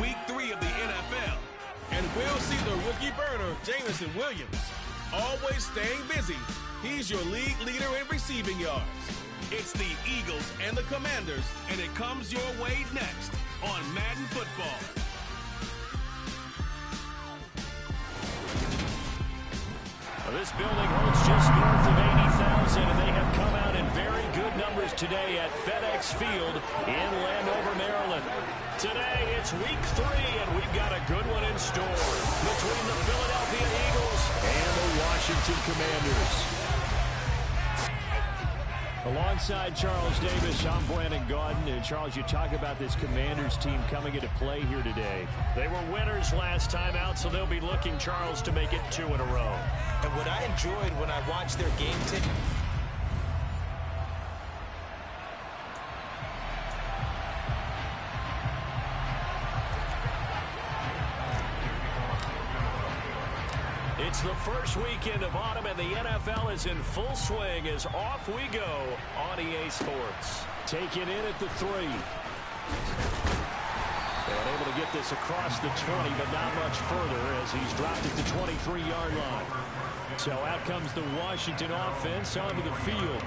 week 3 of the NFL. And we'll see the rookie burner, Jameson Williams. Always staying busy, he's your league leader in receiving yards. It's the Eagles and the Commanders, and it comes your way next on Madden Football. Well, this building holds just north of 80,000, and they have come out in very good numbers today at FedEx Field in Landover, Maryland. Today, it's week 3, and we've got a good one in store between the Philadelphia Eagles and the Washington Commanders. Alongside Charles Davis, I'm Brandon Gaudin. And Charles, you talk about this Commanders team coming into play here today. They were winners last time out, so they'll be looking, Charles, to make it 2 in a row. And what I enjoyed when I watched their game tape, it's the first weekend of autumn, and the NFL is in full swing as off we go on EA Sports. Taken in at the 3. And able to get this across the 20, but not much further as he's dropped it to 23-yard line. So out comes the Washington offense onto the field.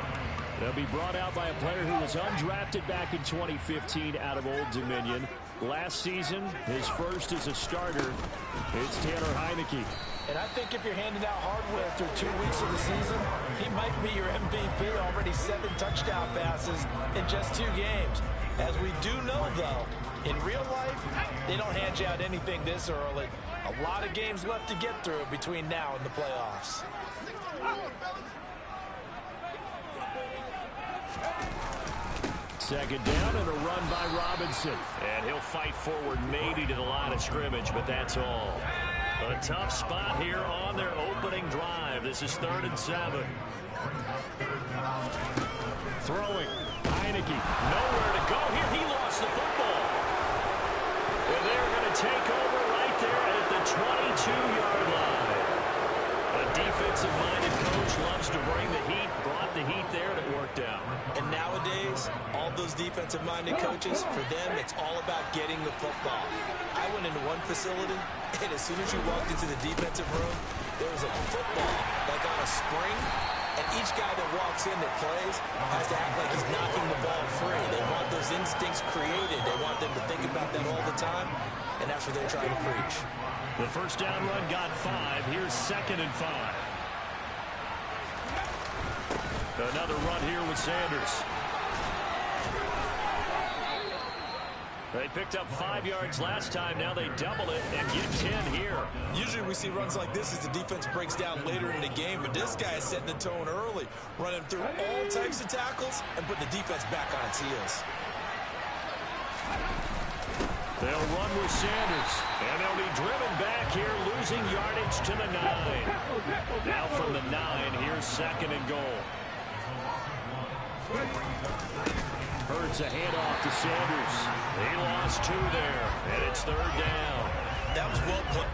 They'll be brought out by a player who was undrafted back in 2015 out of Old Dominion. Last season, his first as a starter, it's Taylor Heineke. and I think if you're handing out hardware through 2 weeks of the season, he might be your MVP. Already 7 touchdown passes in just 2 games. As we do know, though, in real life, they don't hand you out anything this early. A lot of games left to get through between now and the playoffs. Second down and a run by Robinson. And he'll fight forward maybe to the line of scrimmage, but that's all. A tough spot here on their opening drive. This is 3rd and 7. Throwing. Heineke. Nowhere to go here. He lost the football. And they're going to take over right there at the 22-yard line. A defensive-minded coach loves to bring the heat. Brought the heat there, and it worked out. And nowadays, all those defensive-minded coaches, for them, it's all about getting the football. I went into one facility, and as soon as you walked into the defensive room, there was a football like on a spring, and each guy that walks in that plays has to act like he's knocking the ball free. They want those instincts created. They want them to think about that all the time, and that's what they're trying to preach. The first down run got 5. Here's 2nd and 5. Another run here with Sanders. They picked up 5 yards last time. Now they double it and get 10 here. Usually we see runs like this as the defense breaks down later in the game, but this guy is setting the tone early, running through all types of tackles and putting the defense back on its heels. They'll run with Sanders, and they'll be driven back here, losing yardage to the 9. Now from the 9, here's 2nd and goal. Hurts a handoff to Sanders. He lost 2 there, and it's 3rd down. That was well put.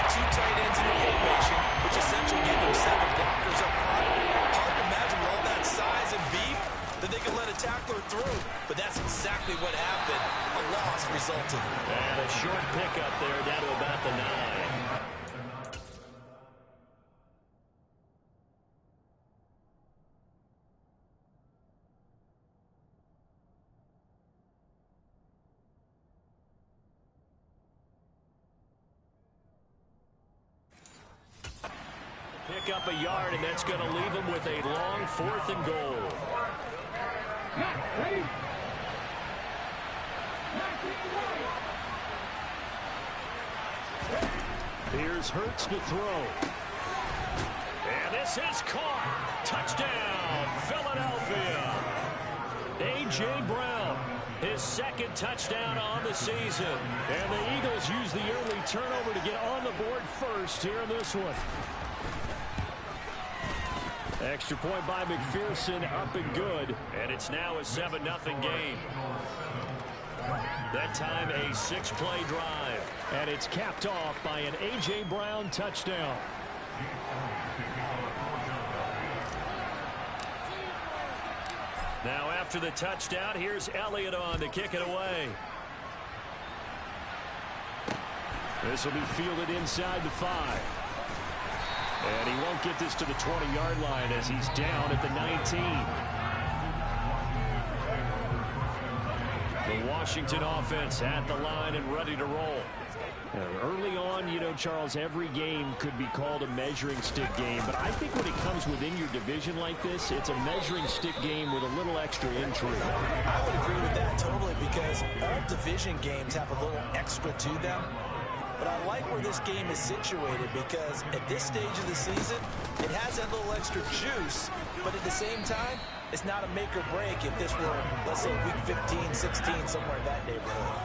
Two tight ends in the formation, which essentially gave them 7 blockers up front. Hard to imagine with all that size and beef that they could let a tackler through, but that's exactly what happened. A loss resulted. And a short pickup there down to about the 9. Pick up a yard, and that's going to leave them with a long 4th and goal. Here's Hurts to throw. And this is caught. Touchdown, Philadelphia. A.J. Brown, his 2nd touchdown on the season. And the Eagles use the early turnover to get on the board first here in this one. Extra point by McPherson, up and good. And it's now a 7-0 game. That time a 6-play drive. And it's capped off by an A.J. Brown touchdown. Now after the touchdown, here's Elliott on to kick it away. This will be fielded inside the 5. And he won't get this to the 20-yard line as he's down at the 19. The Washington offense at the line and ready to roll. Early on, you know, Charles, every game could be called a measuring stick game. But I think when it comes within your division like this, it's a measuring stick game with a little extra intrigue. I would agree with that totally because all division games have a little extra to them. But I like where this game is situated because at this stage of the season, it has that little extra juice. But at the same time, it's not a make or break if this were, let's say, week 15, 16, somewhere in that neighborhood.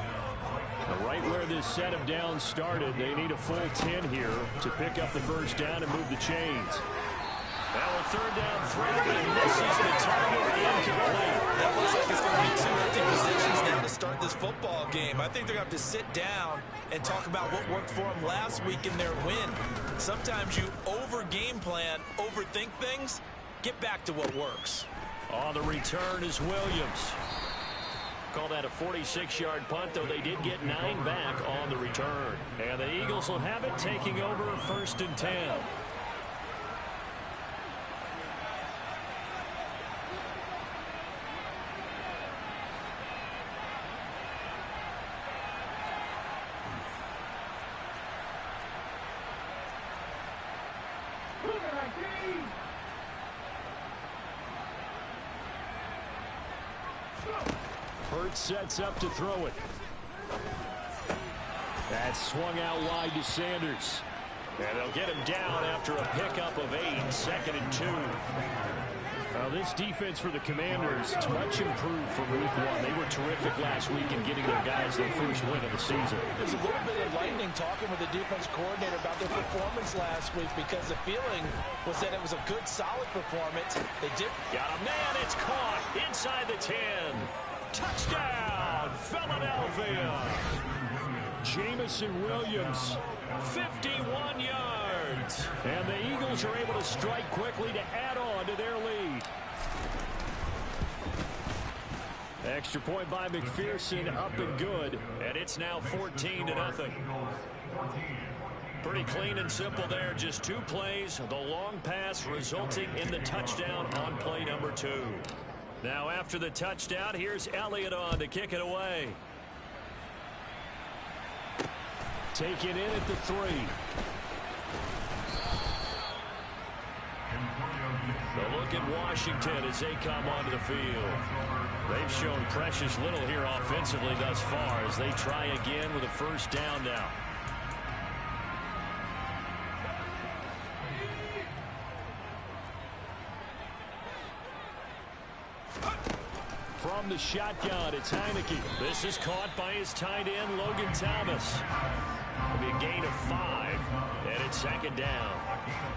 Right where this set of downs started, they need a full 10 here to pick up the first down and move the chains. Now a 3rd down threat, and this is the target incomplete. That looks like it's going to be 2 empty positions now to start this football game. I think they're going to have to sit down and talk about what worked for them last week in their win. Sometimes you over-game plan, overthink things. Get back to what works. On the return is Williams. Call that a 46-yard punt, though they did get 9 back on the return. And the Eagles will have it, taking over 1st and 10. Sets up to throw it. That's swung out wide to Sanders. And they'll get him down after a pickup of 8, 2nd and 2. Now this defense for the Commanders, it's much improved from week 1. They were terrific last week in getting their guys their first win of the season. There's a little bit enlightening talking with the defense coordinator about their performance last week because the feeling was that it was a good, solid performance. They did. Got a man, it's caught inside the 10. Touchdown, Philadelphia. Jamison Williams, 51 yards. And the Eagles are able to strike quickly to add on to their lead. Extra point by McPherson, up and good. And it's now 14-0. Pretty clean and simple there. Just 2 plays. The long pass resulting in the touchdown on play number 2. Now after the touchdown, here's Elliott on to kick it away. Taken in at the 3. The look at Washington as they come onto the field. They've shown precious little here offensively thus far as they try again with a first down now. From the shotgun, it's Heineke. This is caught by his tight end, Logan Thomas. It'll be a gain of 5, and it's 2nd down.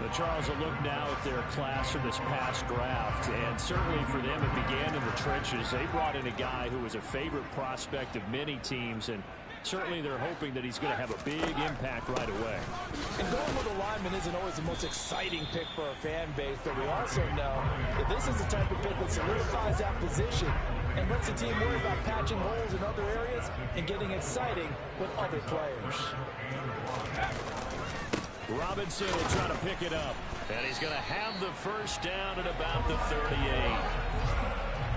The Charles will look now at their class from this past draft, and certainly for them it began in the trenches. They brought in a guy who was a favorite prospect of many teams, and certainly they're hoping that he's going to have a big impact right away. And going with a lineman isn't always the most exciting pick for a fan base, but we also know that this is the type of pick that solidifies that position and lets the team worry about patching holes in other areas and getting exciting with other players. Robinson will try to pick it up, and he's going to have the first down at about the 38.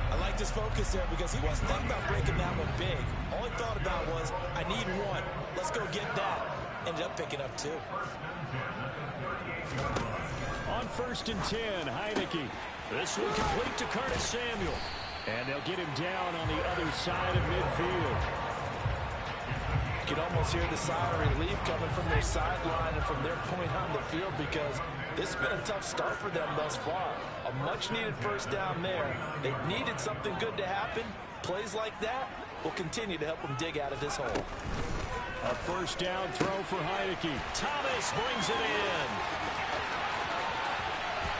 I like this focus there because he wasn't thinking about breaking that one big. All he thought about was, I need 1. Let's go get that. Ended up picking up 2. On 1st and 10, Heineke. This one complete to Curtis Samuel. And they'll get him down on the other side of midfield. You can almost hear the sigh of relief coming from their sideline and from their point on the field because this has been a tough start for them thus far. A much-needed first down there. They needed something good to happen. Plays like that will continue to help them dig out of this hole. A first down throw for Heineke. Thomas brings it in.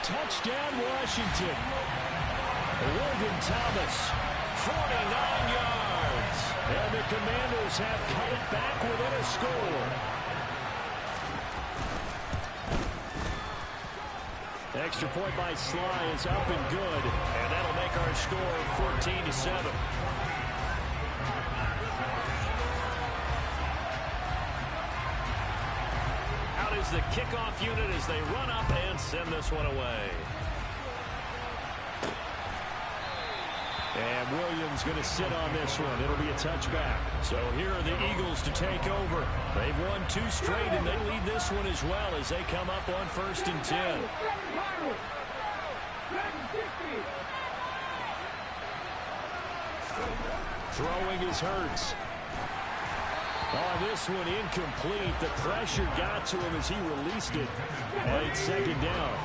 Touchdown, Washington. Logan Thomas, 49 yards. And the Commanders have cut it back within a score. Extra point by Sly is up and good. And that'll make our score 14-7. Out is the kickoff unit as they run up and send this one away. And Williams going to sit on this one. It'll be a touchback. So here are the Eagles to take over. They've won 2 straight, and they lead this one as well as they come up on 1st and 10. Throwing is Hurts. On this one, incomplete. The pressure got to him as he released it. And it's 2nd down.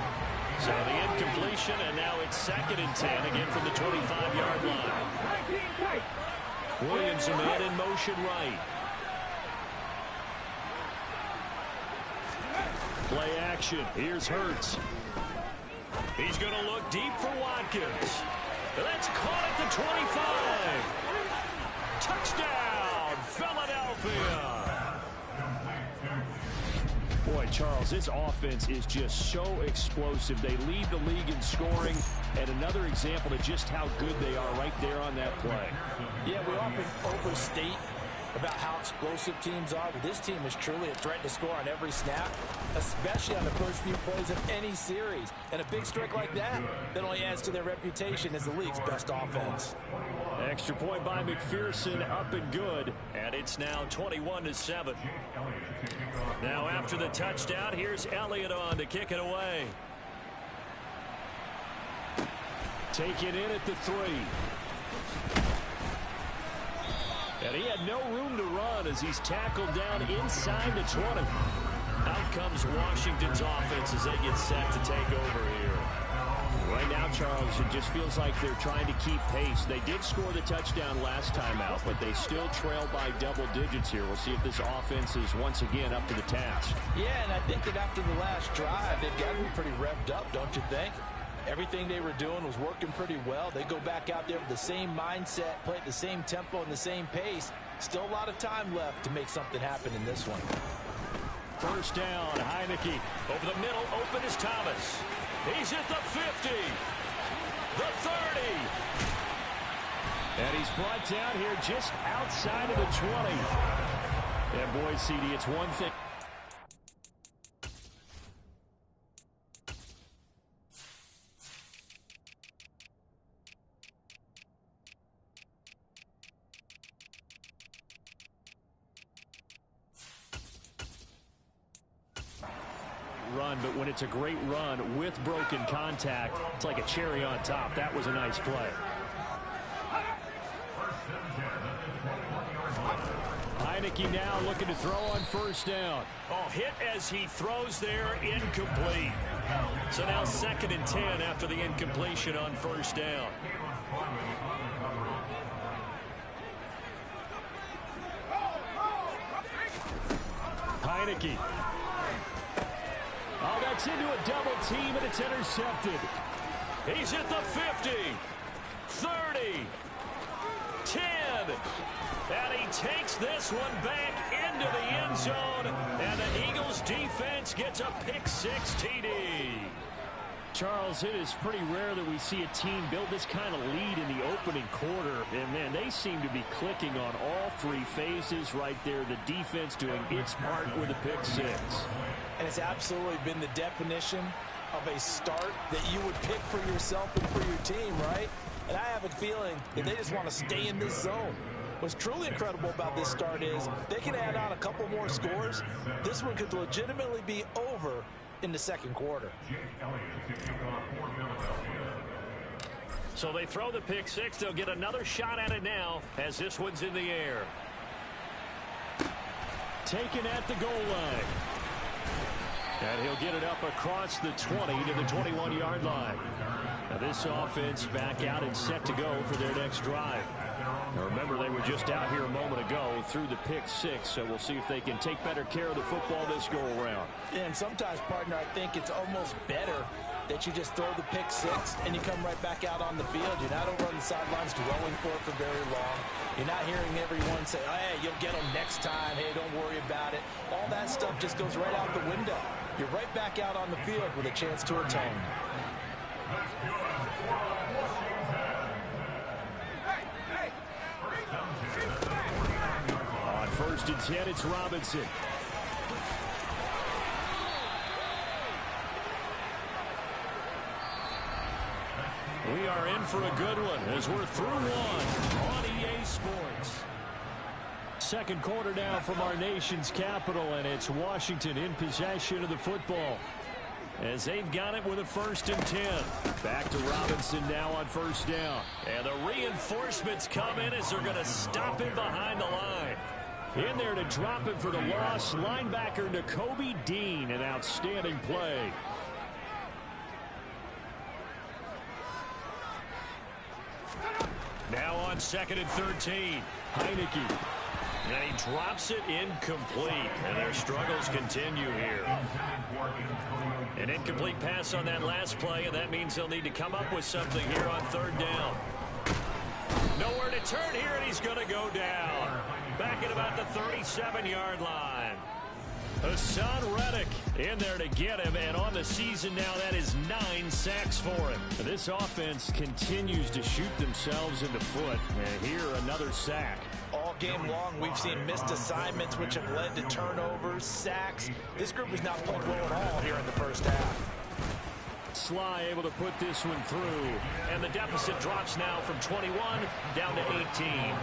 So the incompletion, and now it's 2nd and 10, again from the 25-yard line. Williams, a man in motion right. Play action. Here's Hurts. He's going to look deep for Watkins. That's caught at the 25. Touchdown, Philadelphia. Boy, Charles, this offense is just so explosive. They lead the league in scoring, and another example of just how good they are right there on that play. Yeah, we often overstate about how explosive teams are, but this team is truly a threat to score on every snap, especially on the first few plays of any series. And a big streak like that only adds to their reputation as the league's best offense. Extra point by McPherson, up and good, and it's now 21-7. Now after the touchdown, here's Elliott on to kick it away. Taken in at the 3. And he had no room to run as he's tackled down inside the 20. Out comes Washington's offense as they get set to take over here. Right now, Charles, it just feels like they're trying to keep pace. They did score the touchdown last time out, but they still trail by double digits here. We'll see if this offense is once again up to the task. Yeah, and I think that after the last drive, they've got to be pretty revved up, don't you think? Everything they were doing was working pretty well. They go back out there with the same mindset, play at the same tempo and the same pace. Still a lot of time left to make something happen in this one. First down, Heineke. Over the middle, open is Thomas. He's at the 50. The 30. And he's brought down here just outside of the 20. And boy, CD, it's one thing. Run, but when it's a great run with broken contact, it's like a cherry on top. That was a nice play. Heineke now looking to throw on first down. Oh, hit as he throws there, incomplete. So now 2nd and 10 after the incompletion on first down. Heineke. Oh, that's into a double team, and it's intercepted. He's at the 50, 30, 10, and he takes this one back into the end zone, and the Eagles defense gets a pick-6 TD. Charles, it is pretty rare that we see a team build this kind of lead in the opening quarter. And, man, they seem to be clicking on all 3 phases right there. The defense doing its part with a pick-6. And it's absolutely been the definition of a start that you would pick for yourself and for your team, right? And I have a feeling that they just want to stay in this zone. What's truly incredible about this start is they can add on a couple more scores. This one could legitimately be over in the second quarter. So they throw the pick-6. They'll get another shot at it now as this one's in the air. Taken at the goal line. And he'll get it up across the 20 to the 21-yard line. Now this offense back out and set to go for their next drive. Now remember, they were just out here a moment ago through the pick-6, so we'll see if they can take better care of the football this go-around. And sometimes, partner, I think it's almost better that you just throw the pick-6 and you come right back out on the field. You're not over on the sidelines dwelling for it for very long. You're not hearing everyone say, oh, hey, you'll get them next time. Hey, don't worry about it. All that stuff just goes right out the window. you're right back out on the field with a chance to atone. On 1st and 10, it's Robinson. We are in for a good one as we're through one on EA Sports. Second quarter now from our nation's capital, and it's Washington in possession of the football as they've got it with a 1st and 10. Back to Robinson now on 1st down. And the reinforcements come in as they're going to stop him behind the line. In there to drop him for the loss, linebacker Nakobe Dean, an outstanding play. Now on 2nd and 13, Heineke. And he drops it incomplete. And their struggles continue here. An incomplete pass on that last play, and that means they'll need to come up with something here on 3rd down. Nowhere to turn here, and he's going to go down. Back at about the 37-yard line. Hassan Reddick in there to get him, and on the season now, that is 9 sacks for him. This offense continues to shoot themselves in the foot, and here another sack. All game long, we've seen missed assignments, which have led to turnovers, sacks. This group has not played well at all here in the 1st half. Sly able to put this one through, and the deficit drops now from 21 down to 18.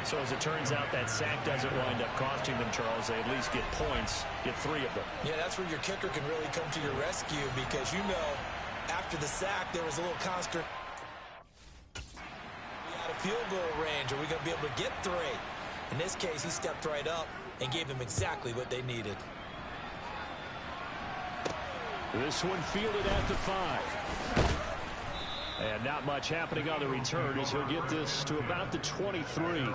So as it turns out, that sack doesn't wind up costing them, Charles. They at least get points, get 3 of them. Yeah, that's where your kicker can really come to your rescue, because you know after the sack there was a little constant. We had a field goal range. Are we going to be able to get 3? In this case, he stepped right up and gave them exactly what they needed. This one fielded at the 5. And not much happening on the return as he'll get this to about the 23.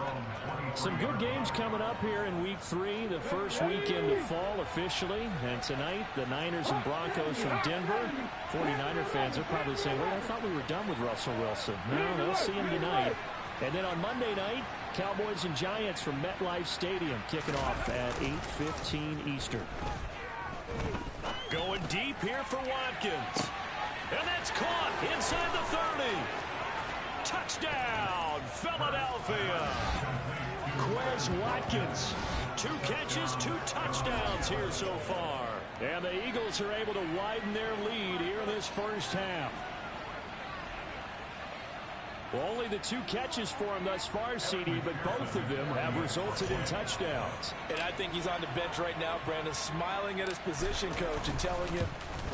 Some good games coming up here in Week 3, the first weekend of fall officially. And tonight, the Niners and Broncos from Denver. 49er fans are probably saying, wait, I thought we were done with Russell Wilson. No, they'll see him tonight. And then on Monday night, Cowboys and Giants from MetLife Stadium kicking off at 8:15 Eastern. Going deep here for Watkins. And that's caught inside the 30. Touchdown, Philadelphia. Quez Watkins. 2 catches, 2 touchdowns here so far. And the Eagles are able to widen their lead here in this 1st half. Well, only the 2 catches for him thus far, CD, but both of them have resulted in touchdowns. And I think he's on the bench right now, Brandon, smiling at his position coach and telling him,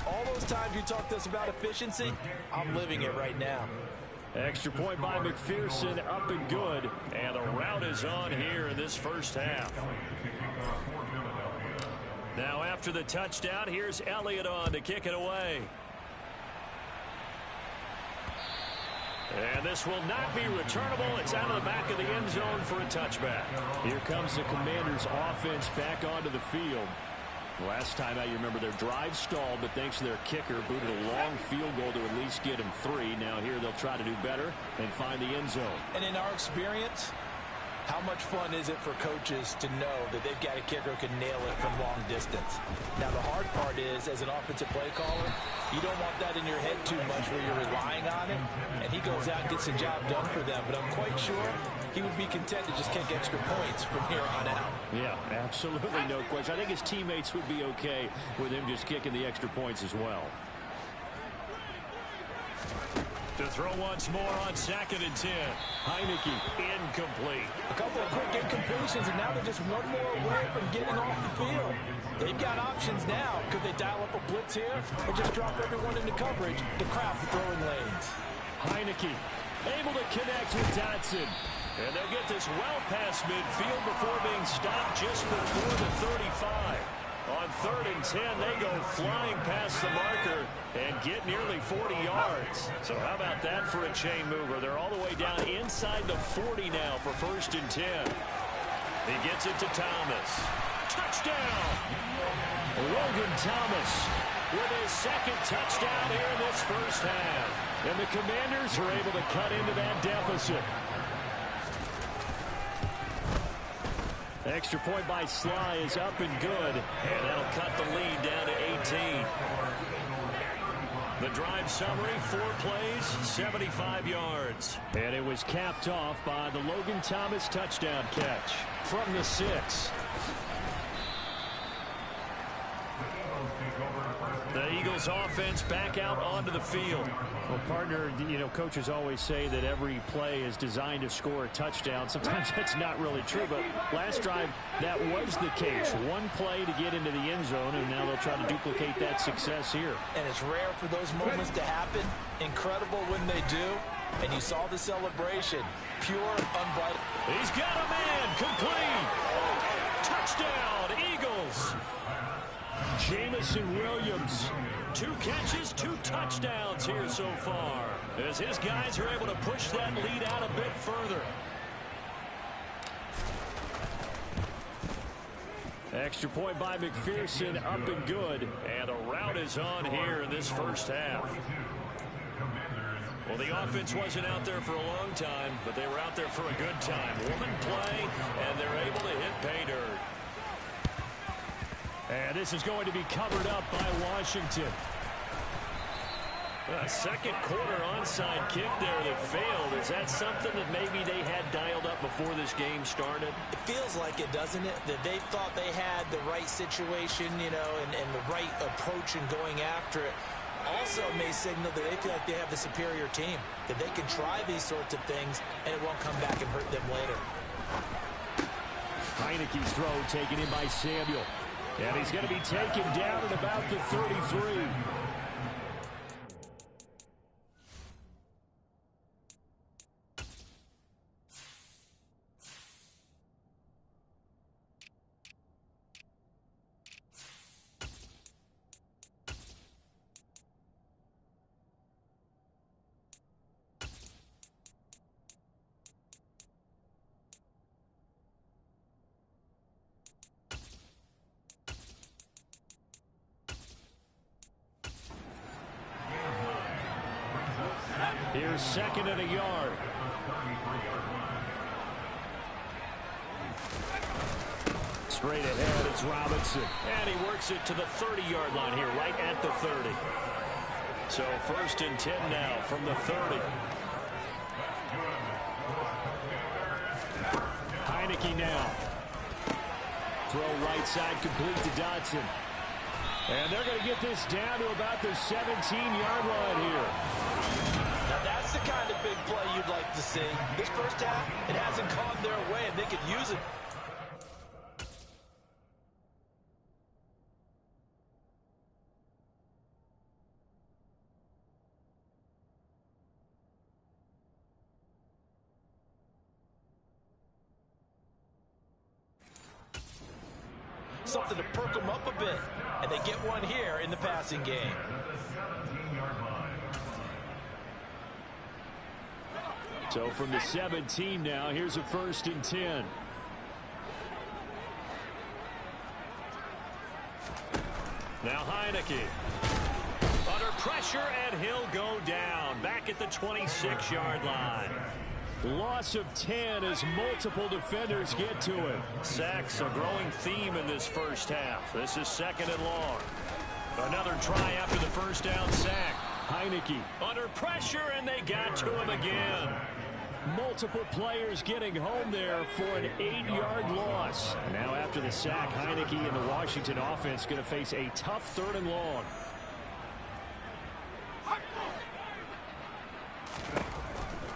all those times you talked to us about efficiency, I'm living it right now. Extra point by McPherson, up and good. And the route is on here in this 1st half. Now after the touchdown, here's Elliott on to kick it away. And this will not be returnable. It's out of the back of the end zone for a touchback. Here comes the Commanders' offense back onto the field. Last time out, you remember their drive stalled, but thanks to their kicker, booted a long field goal to at least get him 3. Now here they'll try to do better and find the end zone. And in our experience, how much fun is it for coaches to know that they've got a kicker who can nail it from long distance? Now the hard part is, as an offensive play caller, you don't want that in your head too much where you're relying on it, and he goes out and gets the job done for them. But I'm quite sure he would be content to just kick extra points from here on out. Yeah, absolutely, no question. I think his teammates would be okay with him just kicking the extra points as well. To throw once more on 2nd and 10. Heineke incomplete. A couple of quick incompletions, and now they're just one more away from getting off the field. They've got options now. Could they dial up a blitz here or just drop everyone into coverage to craft the throwing lanes? Heineke able to connect with Dotson. And they'll get this well past midfield before being stopped just before the 35. On 3rd and 10, they go flying past the marker and get nearly 40 yards. So how about that for a chain mover? They're all the way down inside the 40 now for 1st and 10. He gets it to Thomas. Touchdown! Logan Thomas with his 2nd touchdown here in this 1st half. And the Commanders are able to cut into that deficit. Extra point by Sly is up and good. And that'll cut the lead down to 18. The drive summary, 4 plays, 75 yards. And it was capped off by the Logan Thomas touchdown catch from the 6. The Eagles offense back out onto the field. Well, partner, you know, coaches always say that every play is designed to score a touchdown. Sometimes that's not really true, but last drive, that was the case. One play to get into the end zone, and now they'll try to duplicate that success here. And it's rare for those moments to happen. Incredible when they do. And you saw the celebration. Pure, unbridled. He's got a man. Complete. Touchdown, Eagles. Jamison Williams, 2 catches, 2 touchdowns here so far, as his guys are able to push that lead out a bit further. Extra point by McPherson, up and good, and a rout is on here in this first half. Well, the offense wasn't out there for a long time, but they were out there for a good time. One play, and they're able to hit pay dirt. And this is going to be covered up by Washington. A second quarter onside kick there that failed. Is that something that maybe they had dialed up before this game started? It feels like it, doesn't it? That they thought they had the right situation, you know, and the right approach in going after it. Also may signal that they feel like they have the superior team, that they can try these sorts of things and it won't come back and hurt them later. Heineke's throw taken in by Samuel. And he's going to be taken down at about the 33. Here's second and a yard. Straight ahead, it's Robinson. And he works it to the 30-yard line here, right at the 30. So first and 10 now from the 30. Heineke now. Throw right side complete to Dodson. And they're going to get this down to about the 17-yard line here. Now that's the kind of big play you'd like to see. This first half, it hasn't gone their way, and they could use it. Something to perk them up a bit, and they get one here in the passing game. So from the 17 now, here's a first and 10. Now Heineke. Under pressure, and he'll go down. Back at the 26-yard line. Loss of 10 as multiple defenders get to him. Sacks, a growing theme in this first half. This is second and long. Another try after the first down sack. Heineke under pressure, and they got to him again. Multiple players getting home there for an 8-yard loss. Now after the sack, Heineke and the Washington offense going to face a tough third and long.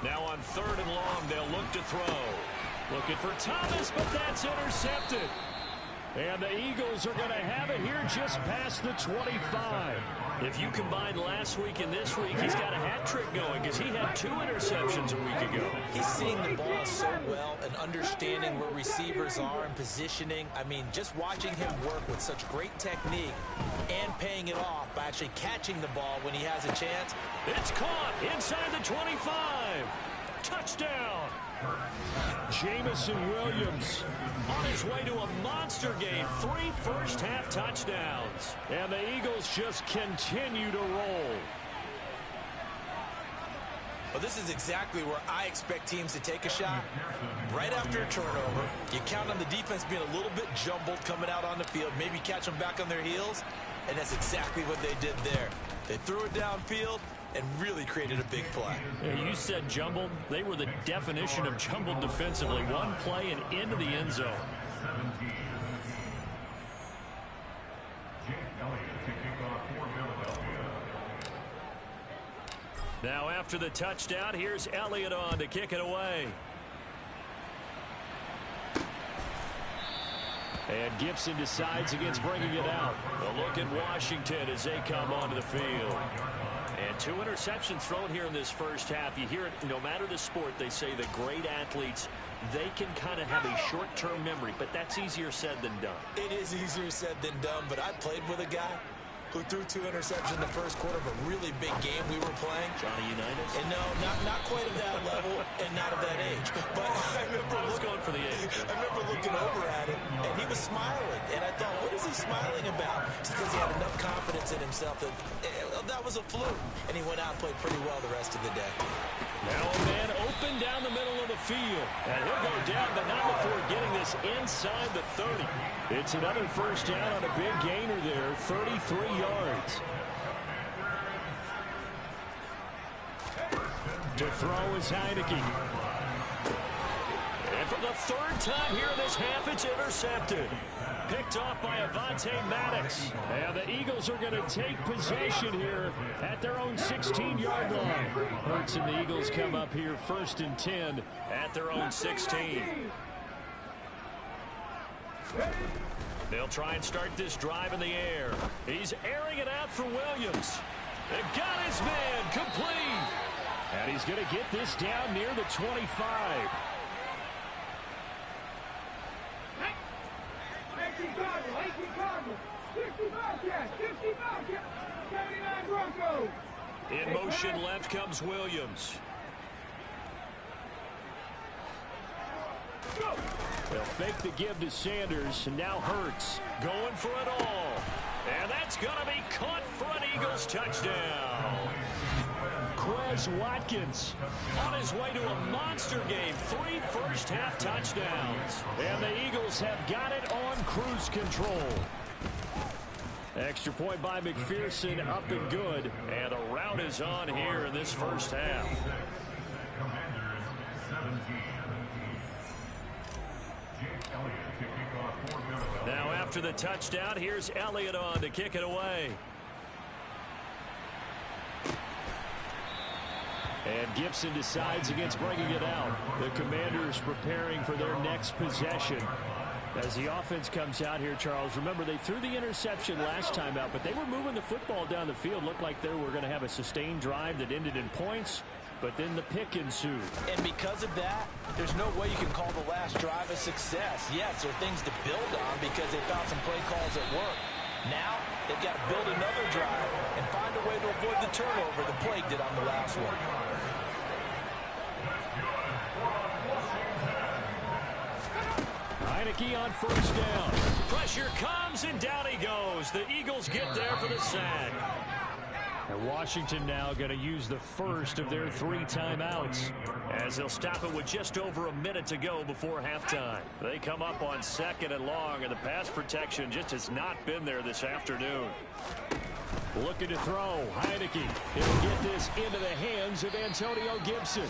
Now on third and long, they'll look to throw. Looking for Thomas, but that's intercepted. And the Eagles are going to have it here just past the 25. If you combine last week and this week, he's got a hat trick going because he had 2 interceptions a week ago. He's seeing the ball so well and understanding where receivers are and positioning. I mean, just watching him work with such great technique and paying it off by actually catching the ball when he has a chance. It's caught inside the 25. Touchdown. Jamison Williams on his way to a monster game. 3 first-half touchdowns. And the Eagles just continue to roll. Well, this is exactly where I expect teams to take a shot. Right after a turnover, you count on the defense being a little bit jumbled coming out on the field, maybe catch them back on their heels, and that's exactly what they did there. They threw it downfield and really created a big play. Yeah, you said jumbled. They were the definition of jumbled defensively. One play and into the end zone. Now after the touchdown, here's Elliott on to kick it away. And Gibson decides against bringing it out. A look at Washington as they come onto the field. And 2 interceptions thrown here in this first half. You hear it no matter the sport. They say the great athletes, they can kind of have a short-term memory, but that's easier said than done. It is easier said than done, but I played with a guy who threw 2 interceptions in the first quarter of a really big game we were playing. Johnny Unitas? And no, not quite at that level and not at that age. But I remember going for the age. I remember looking over at him, and he was smiling. And I thought, what is he smiling about? It's because he had enough confidence in himself that that was a fluke. And he went out and played pretty well the rest of the day. Now a man open down the middle of the field. And he'll go down, but not before getting this inside the 30. It's another first down on a big gainer there, 33 yards. To throw is Heineke. And for the 3rd time here in this half, it's intercepted. Picked off by Avonte Maddox. And the Eagles are going to take possession here at their own 16-yard line. Hurts and the Eagles come up here 1st and 10 at their own 16. They'll try and start this drive in the air. He's airing it out for Williams. They got his man complete. And he's going to get this down near the 25. In motion left comes Williams. They'll fake the give to Sanders, and now Hurts going for it all. And that's going to be caught for an Eagles touchdown. Quez Watkins on his way to a monster game. 3 first-half touchdowns. And the Eagles have got it on cruise control. Extra point by McPherson, up and good. And the rout is on here in this first half. Now after the touchdown, here's Elliott on to kick it away. And Gibson decides against bringing it out. The Commanders preparing for their next possession. As the offense comes out here, Charles, remember they threw the interception last time out, but they were moving the football down the field. Looked like they were going to have a sustained drive that ended in points, but then the pick ensued. And because of that, there's no way you can call the last drive a success. Yes, there are things to build on because they found some play calls at work. Now, they've got to build another drive and find a way to avoid the turnover the Plague did on the last one. Heineke on first down. Pressure comes, and down he goes. The Eagles get there for the sack. And Washington now going to use the first of their 3 timeouts as they'll stop it with just over a minute to go before halftime. They come up on 2nd and long, and the pass protection just has not been there this afternoon. Looking to throw. Heineke. He'll get this into the hands of Antonio Gibson.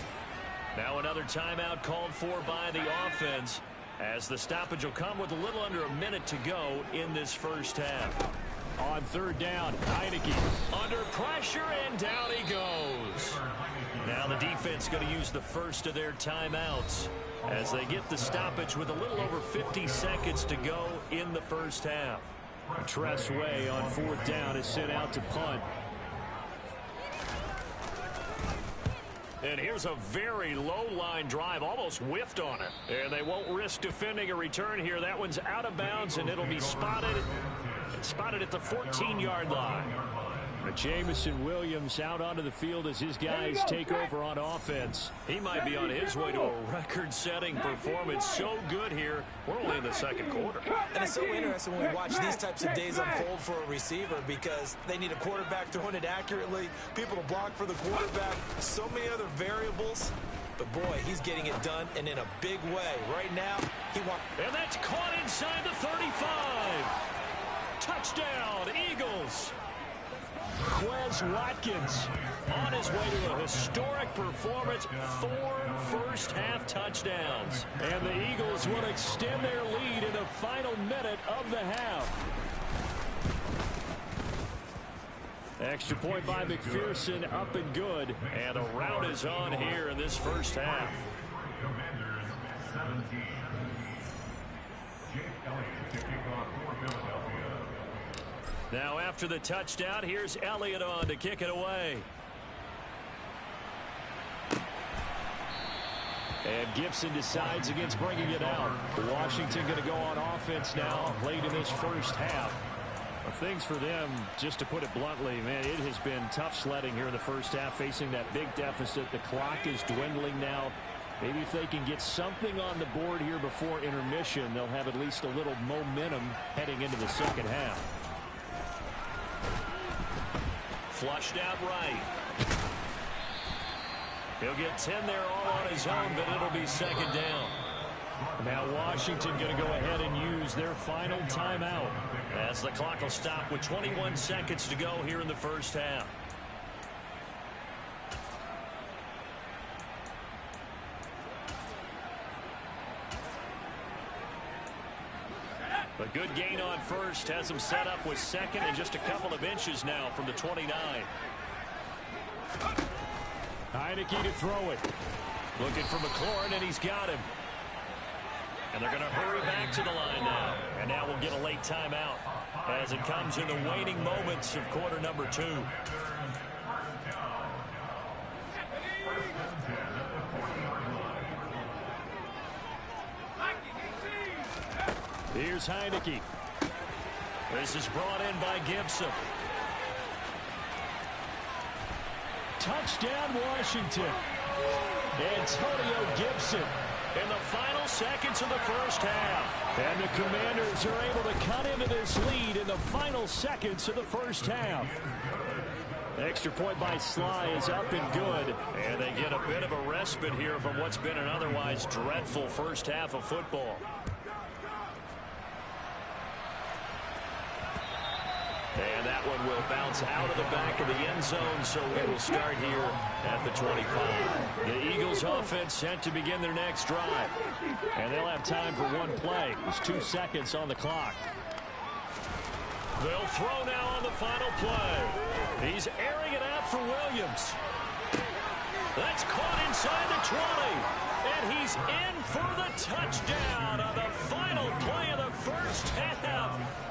Now another timeout called for by the offense, as the stoppage will come with a little under a minute to go in this first half. On 3rd down, Heineke under pressure, and down he goes. Now the defense going to use the first of their timeouts as they get the stoppage with a little over 50 seconds to go in the first half. Tress Way on 4th down is sent out to punt. And here's a very low-line drive, almost whiffed on it. And they won't risk defending a return here. That one's out of bounds, and it'll be spotted at the 14-yard line. Jamison Williams out onto the field as his guys take over on offense. He might be on his way to a record-setting performance. So good here. We're only in the second quarter. And it's so interesting when we watch these types of days unfold for a receiver because they need a quarterback throwing it accurately, people to block for the quarterback, so many other variables. But, boy, he's getting it done, and in a big way. Right now, he wants... And that's caught inside the 35. Touchdown, Eagles. Quez Watkins on his way to a historic performance, 4 first-half touchdowns. And the Eagles will extend their lead in the final minute of the half. Extra point by McPherson, up and good. And a rout is on here in this first half. Now after the touchdown, here's Elliott on to kick it away. And Gibson decides against bringing it out. Washington going to go on offense now late in this first half. Things for them, just to put it bluntly, man, it has been tough sledding here in the first half, facing that big deficit. The clock is dwindling now. Maybe if they can get something on the board here before intermission, they'll have at least a little momentum heading into the second half. Flushed out right. He'll get 10 there all on his own, but it'll be second down. Now Washington going to go ahead and use their final timeout. As the clock will stop with 21 seconds to go here in the first half. A good gain on first has him set up with second and just a couple of inches now from the 29. Heineke to throw it. Looking for McLaurin, and he's got him. And they're going to hurry back to the line now. And now we'll get a late timeout as it comes in the waning moments of quarter number 2. Here's Heineke. This is brought in by Gibson. Touchdown, Washington. Antonio Gibson. In the final seconds of the first half. And the Commanders are able to cut into this lead in the final seconds of the first half. Extra point by Sly is up and good. And they get a bit of a respite here from what's been an otherwise dreadful first half of football. And that one will bounce out of the back of the end zone, so we will start here at the 25. The Eagles offense set to begin their next drive. And they'll have time for one play. There's 2 seconds on the clock. They'll throw now on the final play. He's airing it out for Williams. That's caught inside the 20. And he's in for the touchdown on the final play of the first half.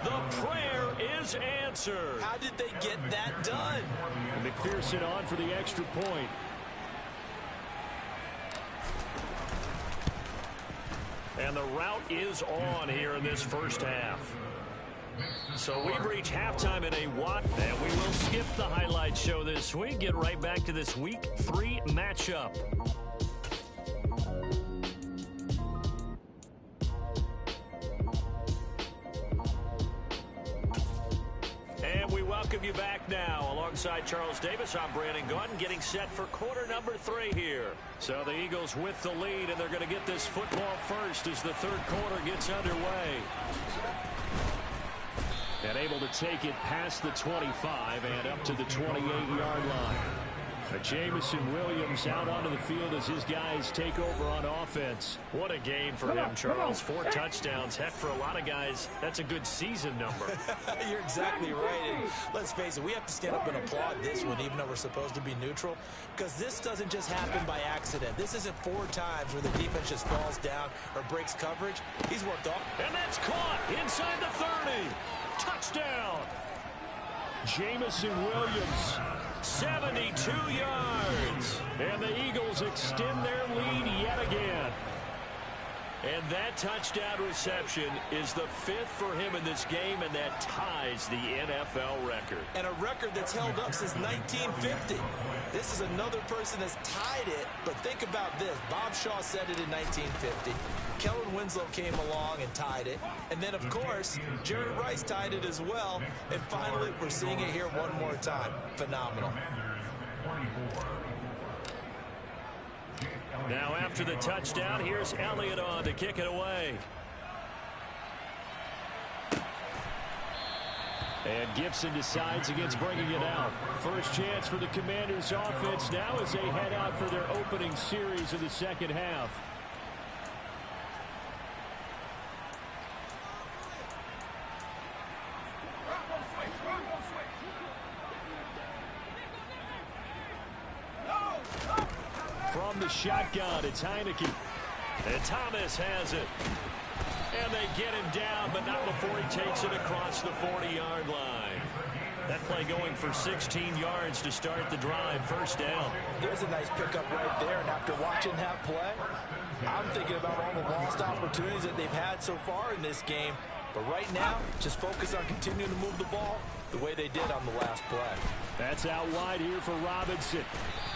The prayer is answered. How did they get that done? And McPherson on for the extra point. And the route is on here in this first half. So we've reached halftime in a what? And we will skip the highlight show this week. Get right back to this week 3 matchup. And we welcome you back now. Alongside Charles Davis, I'm Brandon Gordon, getting set for quarter number 3 here. So the Eagles with the lead, and they're going to get this football first as the third quarter gets underway. And able to take it past the 25 and up to the 28-yard line. Jamison Williams out onto the field as his guys take over on offense. What a game for him, Charles. 4 touchdowns. Heck, for a lot of guys, that's a good season number. You're exactly right. And let's face it, we have to stand up and applaud this one, even though we're supposed to be neutral, because this doesn't just happen by accident. This isn't 4 times where the defense just falls down or breaks coverage. He's worked off. And that's caught inside the 30. Touchdown. Jamison Williams. 72 yards. And the Eagles extend their lead yet again. And that touchdown reception is the 5th for him in this game, and that ties the NFL record. And a record that's held up since 1950. This is another person that's tied it, but think about this. Bob Shaw said it in 1950. Kellen Winslow came along and tied it. And then, of course, Jerry Rice tied it as well. And finally, we're seeing it here one more time. Phenomenal. Now after the touchdown, here's Elliott on to kick it away. And Gibson decides against bringing it out. First chance for the Commanders offense now as they head out for their opening series of the second half. From the shotgun, it's Heineke. And Thomas has it. And they get him down, but not before he takes it across the 40-yard line. That play going for 16 yards to start the drive. First down. There's a nice pickup right there, and after watching that play, I'm thinking about all the lost opportunities that they've had so far in this game. But right now, just focus on continuing to move the ball the way they did on the last play. That's out wide here for Robinson.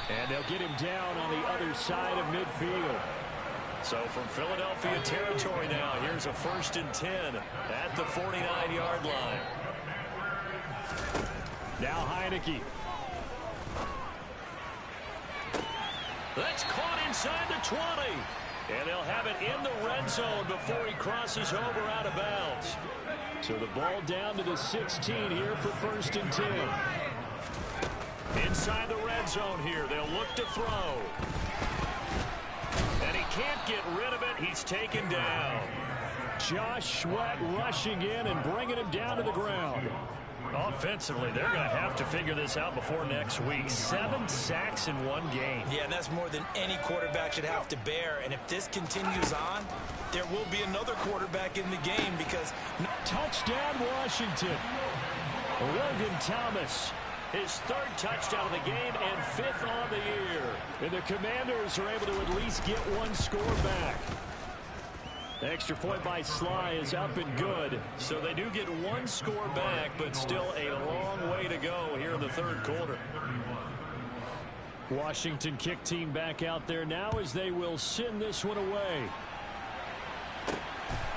And they'll get him down on the other side of midfield. So from Philadelphia territory now, here's a 1st and 10 at the 49-yard line. Now Heineke. That's caught inside the 20. And they'll have it in the red zone before he crosses over out of bounds. So the ball down to the 16 here for 1st and 10. Inside the red zone here, they'll look to throw. And he can't get rid of it. He's taken down. Josh Sweat rushing in and bringing him down to the ground. Offensively, they're going to have to figure this out before next week. 7 sacks in one game. Yeah, and that's more than any quarterback should have to bear. And if this continues on, there will be another quarterback in the game because... Touchdown, Washington. Logan Thomas. His 3rd touchdown of the game and 5th on the year. And the Commanders are able to at least get one score back. The extra point by Sly is up and good. So they do get one score back, but still a long way to go here in the 3rd quarter. Washington kick team back out there now as they will send this one away.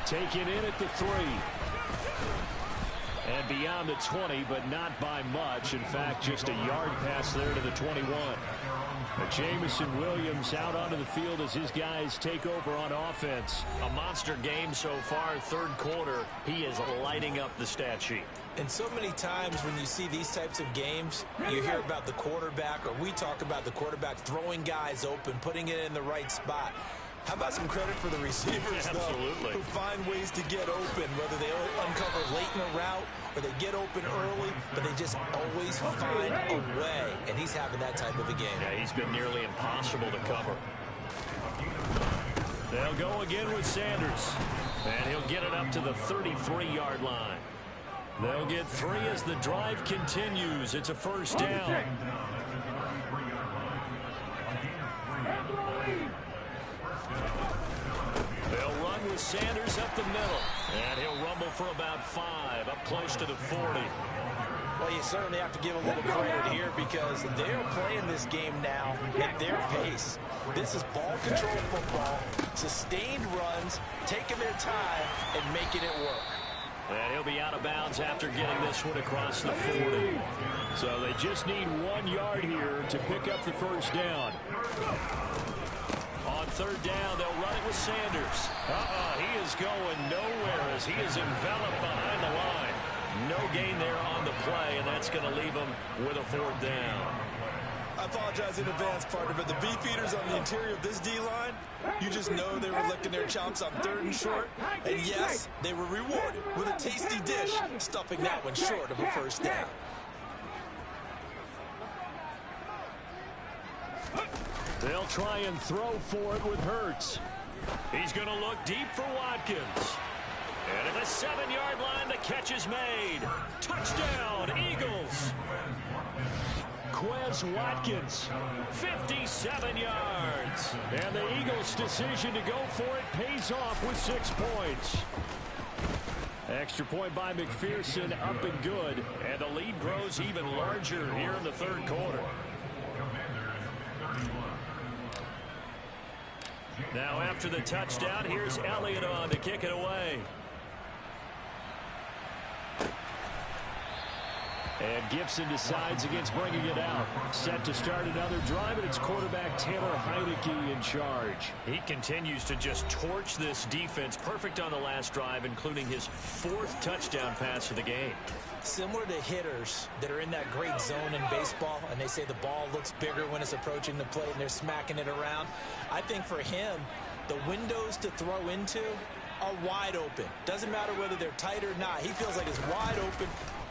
Taken in at the 3. And beyond the 20, but not by much. In fact, just a yard pass there to the 21. But Jameson Williams out onto the field as his guys take over on offense. A monster game so far, 3rd quarter. He is lighting up the stat sheet. And so many times when you see these types of games, you hear about the quarterback, or we talk about the quarterback throwing guys open, putting it in the right spot. How about some credit for the receivers, though, who find ways to get open, whether they uncover late in a route or they get open early, but they just always find a way, and he's having that type of a game. Yeah, he's been nearly impossible to cover. They'll go again with Sanders, and he'll get it up to the 33-yard line. They'll get 3 as the drive continues. It's a 1st down. They'll run with Sanders up the middle. And he'll rumble for about 5, up close to the 40. Well, you certainly have to give a little credit here because they're playing this game now at their pace. This is ball control football, sustained runs, taking their time, and making it work. And he'll be out of bounds after getting this one across the 40. So they just need 1 yard here to pick up the 1st down. On 3rd down, they'll run it with Sanders. He is going nowhere as he is enveloped behind the line. No gain there on the play, and that's going to leave him with a 4th down. I apologize in advance, partner, but the beefeaters on the interior of this D-line, you just know they were licking their chops on 3rd and short. And yes, they were rewarded with a tasty dish, stuffing that one short of a 1st down. They'll try and throw for it with Hurts. He's going to look deep for Watkins. And at the 7-yard line, the catch is made. Touchdown, Eagles. Watkins, 57 yards. And the Eagles' decision to go for it pays off with 6 points. Extra point by McPherson, up and good. And the lead grows even larger here in the third quarter. Now after the touchdown, here's Elliott on to kick it away. And Gibson decides against bringing it out. Set to start another drive, and it's quarterback Taylor Heineke in charge. He continues to just torch this defense. Perfect on the last drive, including his 4th touchdown pass of the game. Similar to hitters that are in that great zone in baseball, and they say the ball looks bigger when it's approaching the plate and they're smacking it around. I think for him, the windows to throw into are wide open. Doesn't matter whether they're tight or not. He feels like it's wide open,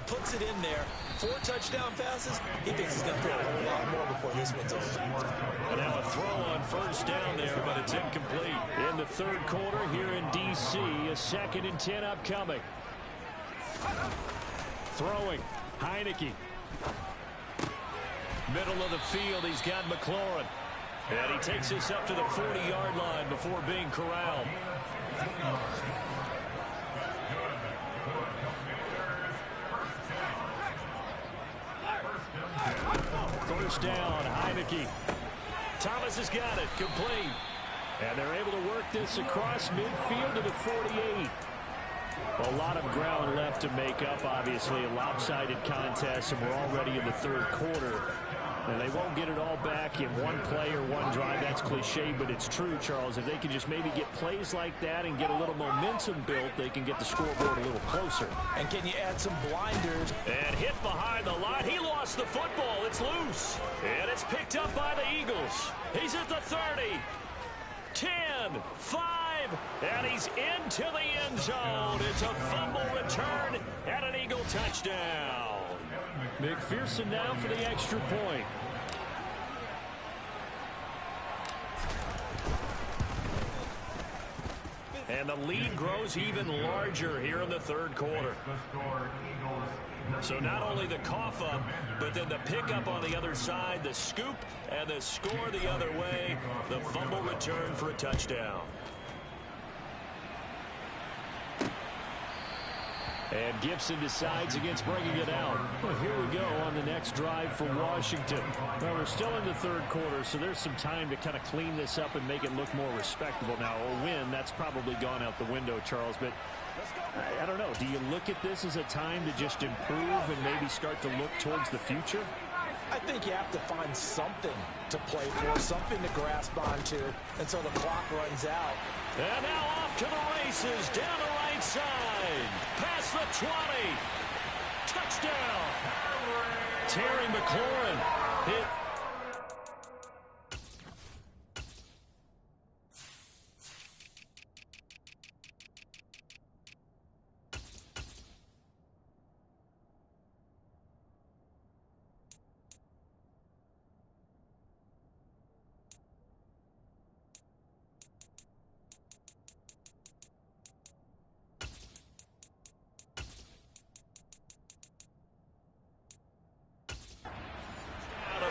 puts it in there. 4 touchdown passes. He thinks he's going to throw a whole lot more before this one's over. And now a throw on first down there, but it's incomplete. In the third quarter here in D.C., a 2nd and 10 upcoming. Throwing, Heineke. Middle of the field, he's got McLaurin. And he takes this up to the 40-yard line before being corralled. First down, Heineke. Thomas has got it, complete. And they're able to work this across midfield to the 48. A lot of ground left to make up, obviously. A lopsided contest, and we're already in the third quarter. And they won't get it all back in one play or one drive. That's cliche, but it's true, Charles. If they can just maybe get plays like that and get a little momentum built, they can get the scoreboard a little closer. And can you add some blinders? And hit behind the line. He lost the football. It's loose. And it's picked up by the Eagles. He's at the 30. 10, 5, and he's into the end zone. It's a fumble return and an Eagle touchdown. McPherson now for the extra point. And the lead grows even larger here in the third quarter. So not only the cough up, but then the pickup on the other side, the scoop, and the score the other way. The fumble return for a touchdown. And Gibson decides against bringing it out. Well, here we go on the next drive for Washington. Well, we're still in the third quarter, so there's some time to kind of clean this up and make it look more respectable. Now, a win, that's probably gone out the window, Charles, but I don't know. Do you look at this as a time to just improve and maybe start to look towards the future? I think you have to find something to play for, something to grasp onto until the clock runs out. And now off to the races, down the right side, past the 20. Touchdown. Terry McLaurin hit.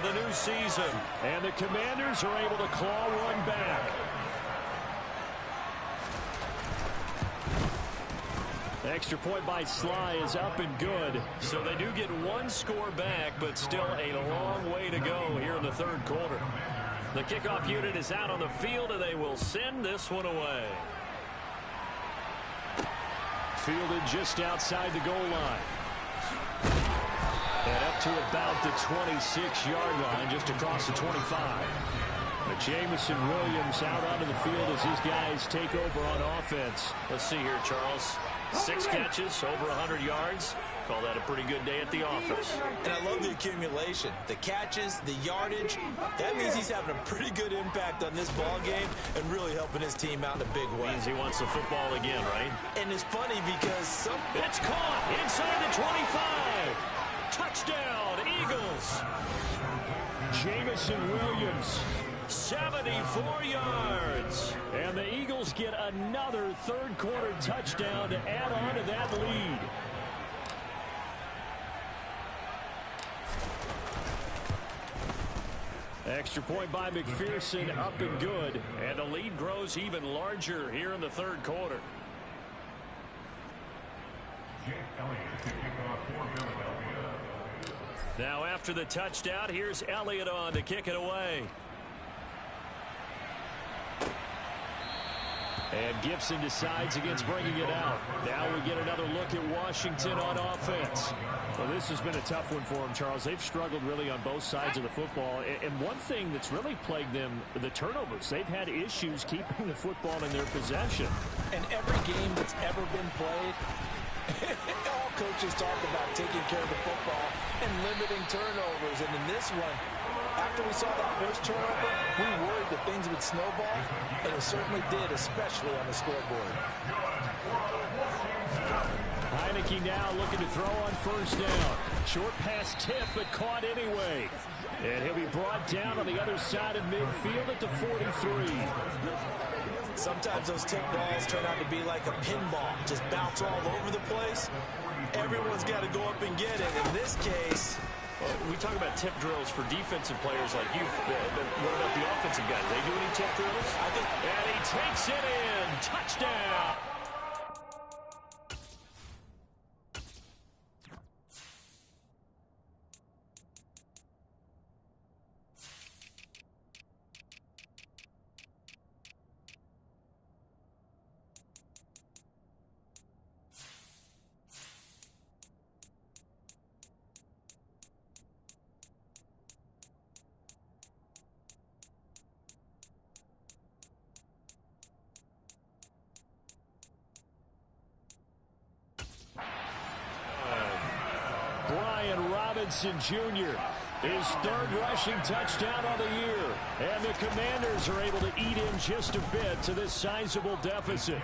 The new season, and the Commanders are able to claw one back. Extra point by Sly is up and good. So they do get one score back, but still a long way to go here in the third quarter. The kickoff unit is out on the field, and they will send this one away. Fielded just outside the goal line. And up to about the 26-yard line, just across the 25. But Jamison Williams out onto the field as his guys take over on offense. Let's see here, Charles. 6 catches, over 100 yards. Call that a pretty good day at the office. And I love the accumulation. The catches, the yardage. That means he's having a pretty good impact on this ball game and really helping his team out in a big way. Means he wants the football again, right? And it's funny because it's caught inside the 25. Touchdown, Eagles. Jamison Williams, 74 yards. And the Eagles get another third quarter touchdown to add on to that lead. Extra point by McPherson, up and good. And the lead grows even larger here in the third quarter. Now after the touchdown, here's Elliott on to kick it away. And Gibson decides against bringing it out. Now we get another look at Washington on offense. Well, this has been a tough one for them, Charles. They've struggled really on both sides of the football. And one thing that's really plagued them, the turnovers. They've had issues keeping the football in their possession. And every game that's ever been played, all coaches talk about taking care of the football and limiting turnovers. And in this one, after we saw that first turnover, we worried that things would snowball, and it certainly did, especially on the scoreboard. Heineke now looking to throw on first down. Short pass tip, but caught anyway. And he'll be brought down on the other side of midfield at the 43. Sometimes those tip balls turn out to be like a pinball, just bounce all over the place. Everyone's got to go up and get it. In this case, well, we talk about tip drills for defensive players like you. But what about the offensive guys? They do any tip drills? And he takes it in. Touchdown. Jr. His third rushing touchdown on the year. And the Commanders are able to eat in just a bit to this sizable deficit.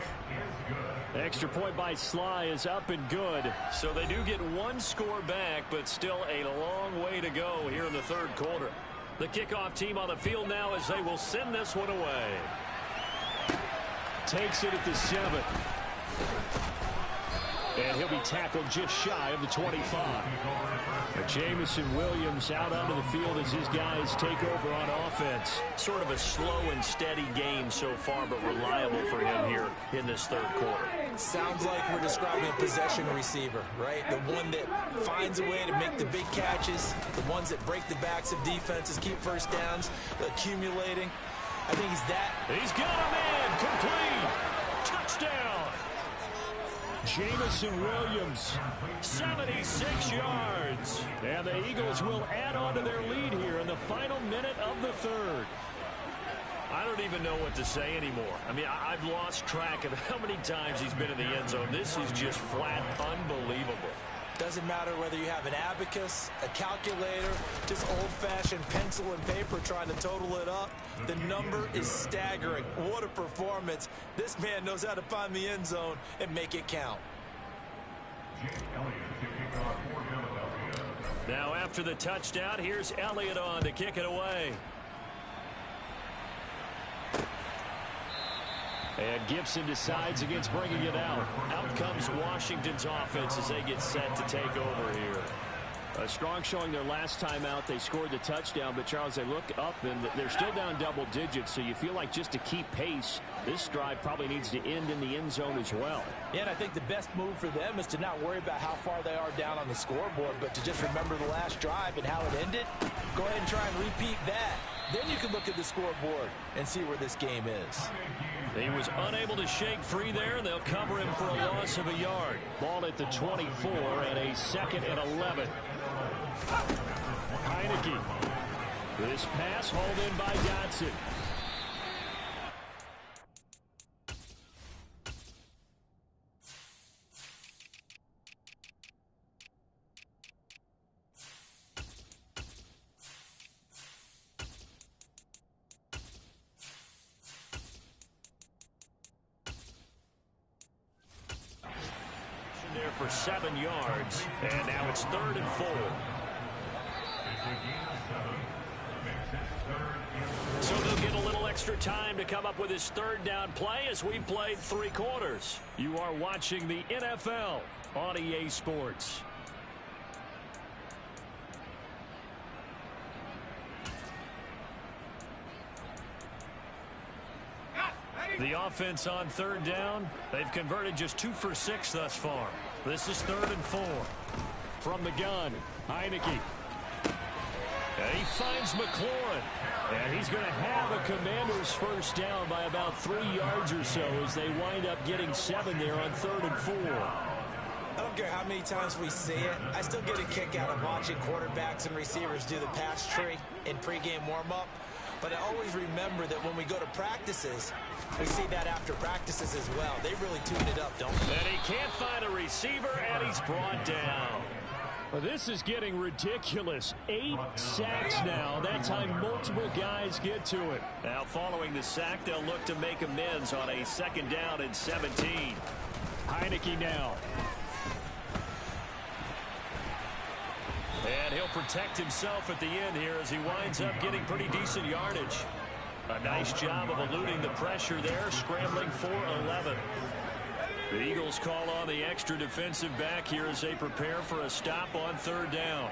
Extra point by Sly is up and good. So they do get one score back, but still a long way to go here in the third quarter. The kickoff team on the field now as they will send this one away. Takes it at the 7. And he'll be tackled just shy of the 25. Jamison Williams out onto the field as his guys take over on offense. Sort of a slow and steady game so far, but reliable for him here in this third quarter. Sounds like we're describing a possession receiver, right? The one that finds a way to make the big catches, the ones that break the backs of defenses, keep first downs, accumulating. I think he's that. He's got him in. Complete. Touchdown. Jamison Williams, 76 yards. And the Eagles will add on to their lead here in the final minute of the third. I don't even know what to say anymore. I mean, I've lost track of how many times he's been in the end zone. This is just flat unbelievable. Doesn't matter whether you have an abacus, a calculator, just old-fashioned pencil and paper trying to total it up. The number is staggering. What a performance. This man knows how to find the end zone and make it count. Now after the touchdown, here's Elliott on to kick it away. And Gibson decides against bringing it out. Out comes Washington's offense as they get set to take over here. A strong showing their last time out. They scored the touchdown, but Charles, they look up and they're still down double digits, so you feel like just to keep pace, this drive probably needs to end in the end zone as well. Yeah, and I think the best move for them is to not worry about how far they are down on the scoreboard, but to just remember the last drive and how it ended. Go ahead and try and repeat that. Then you can look at the scoreboard and see where this game is. He was unable to shake free there. They'll cover him for a loss of a yard. Ball at the 24 and a 2nd and 11. Heineke. This pass hauled in by Dotson. There for 7 yards, and now it's 3rd and 4. So they'll get a little extra time to come up with his 3rd down play as we played 3 quarters. You are watching the NFL on EA Sports. The offense on third down, they've converted just 2 for 6 thus far. This is 3rd and 4. From the gun, Heineke. And he finds McLaurin. And he's going to have a Commanders first down by about 3 yards or so as they wind up getting 7 there on 3rd and 4. I don't care how many times we see it. I still get a kick out of watching quarterbacks and receivers do the pass tree in pregame warm-up. But I always remember that when we go to practices, we see that after practices as well. They really tune it up, don't they? And he can't find a receiver, and he's brought down. Well, this is getting ridiculous. 8 sacks now. That time multiple guys get to it. Now following the sack, they'll look to make amends on a 2nd down and 17. Heineke now. And he'll protect himself at the end here as he winds up getting pretty decent yardage. A nice job of eluding the pressure there, scrambling for 11. The Eagles call on the extra defensive back here as they prepare for a stop on 3rd down.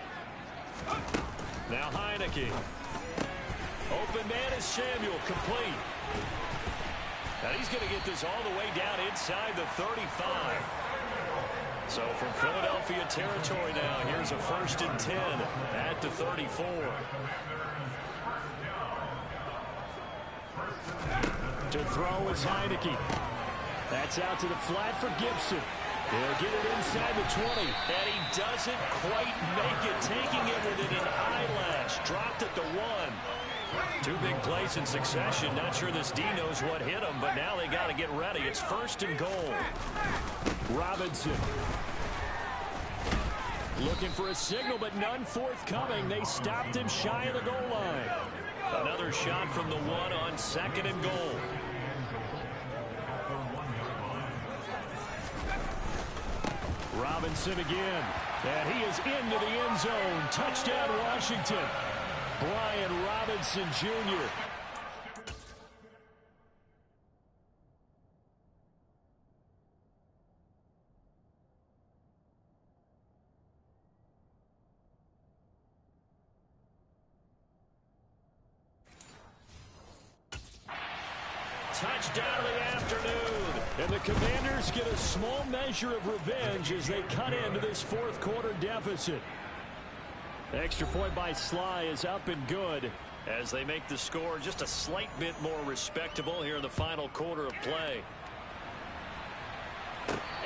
Now Heineke. Open man is Samuel, complete. And he's going to get this all the way down inside the 35. So from Philadelphia territory now, here's a 1st and 10 at the 34. To throw is Heineke. That's out to the flat for Gibson. He'll get it inside the 20. And he doesn't quite make it, taking it within an eyelash. Dropped at the 1. 2 big plays in succession. Not sure this D knows what hit him, but now they got to get ready. It's 1st and goal. Robinson. Looking for a signal, but none forthcoming. They stopped him shy of the goal line. Another shot from the 1 on 2nd and goal. Robinson again. And he is into the end zone. Touchdown, Washington. Brian Robinson, Jr. Touchdown of the afternoon. And the Commanders get a small measure of revenge as they cut into this 4th quarter deficit. Extra point by Sly is up and good as they make the score just a slight bit more respectable here in the final quarter of play.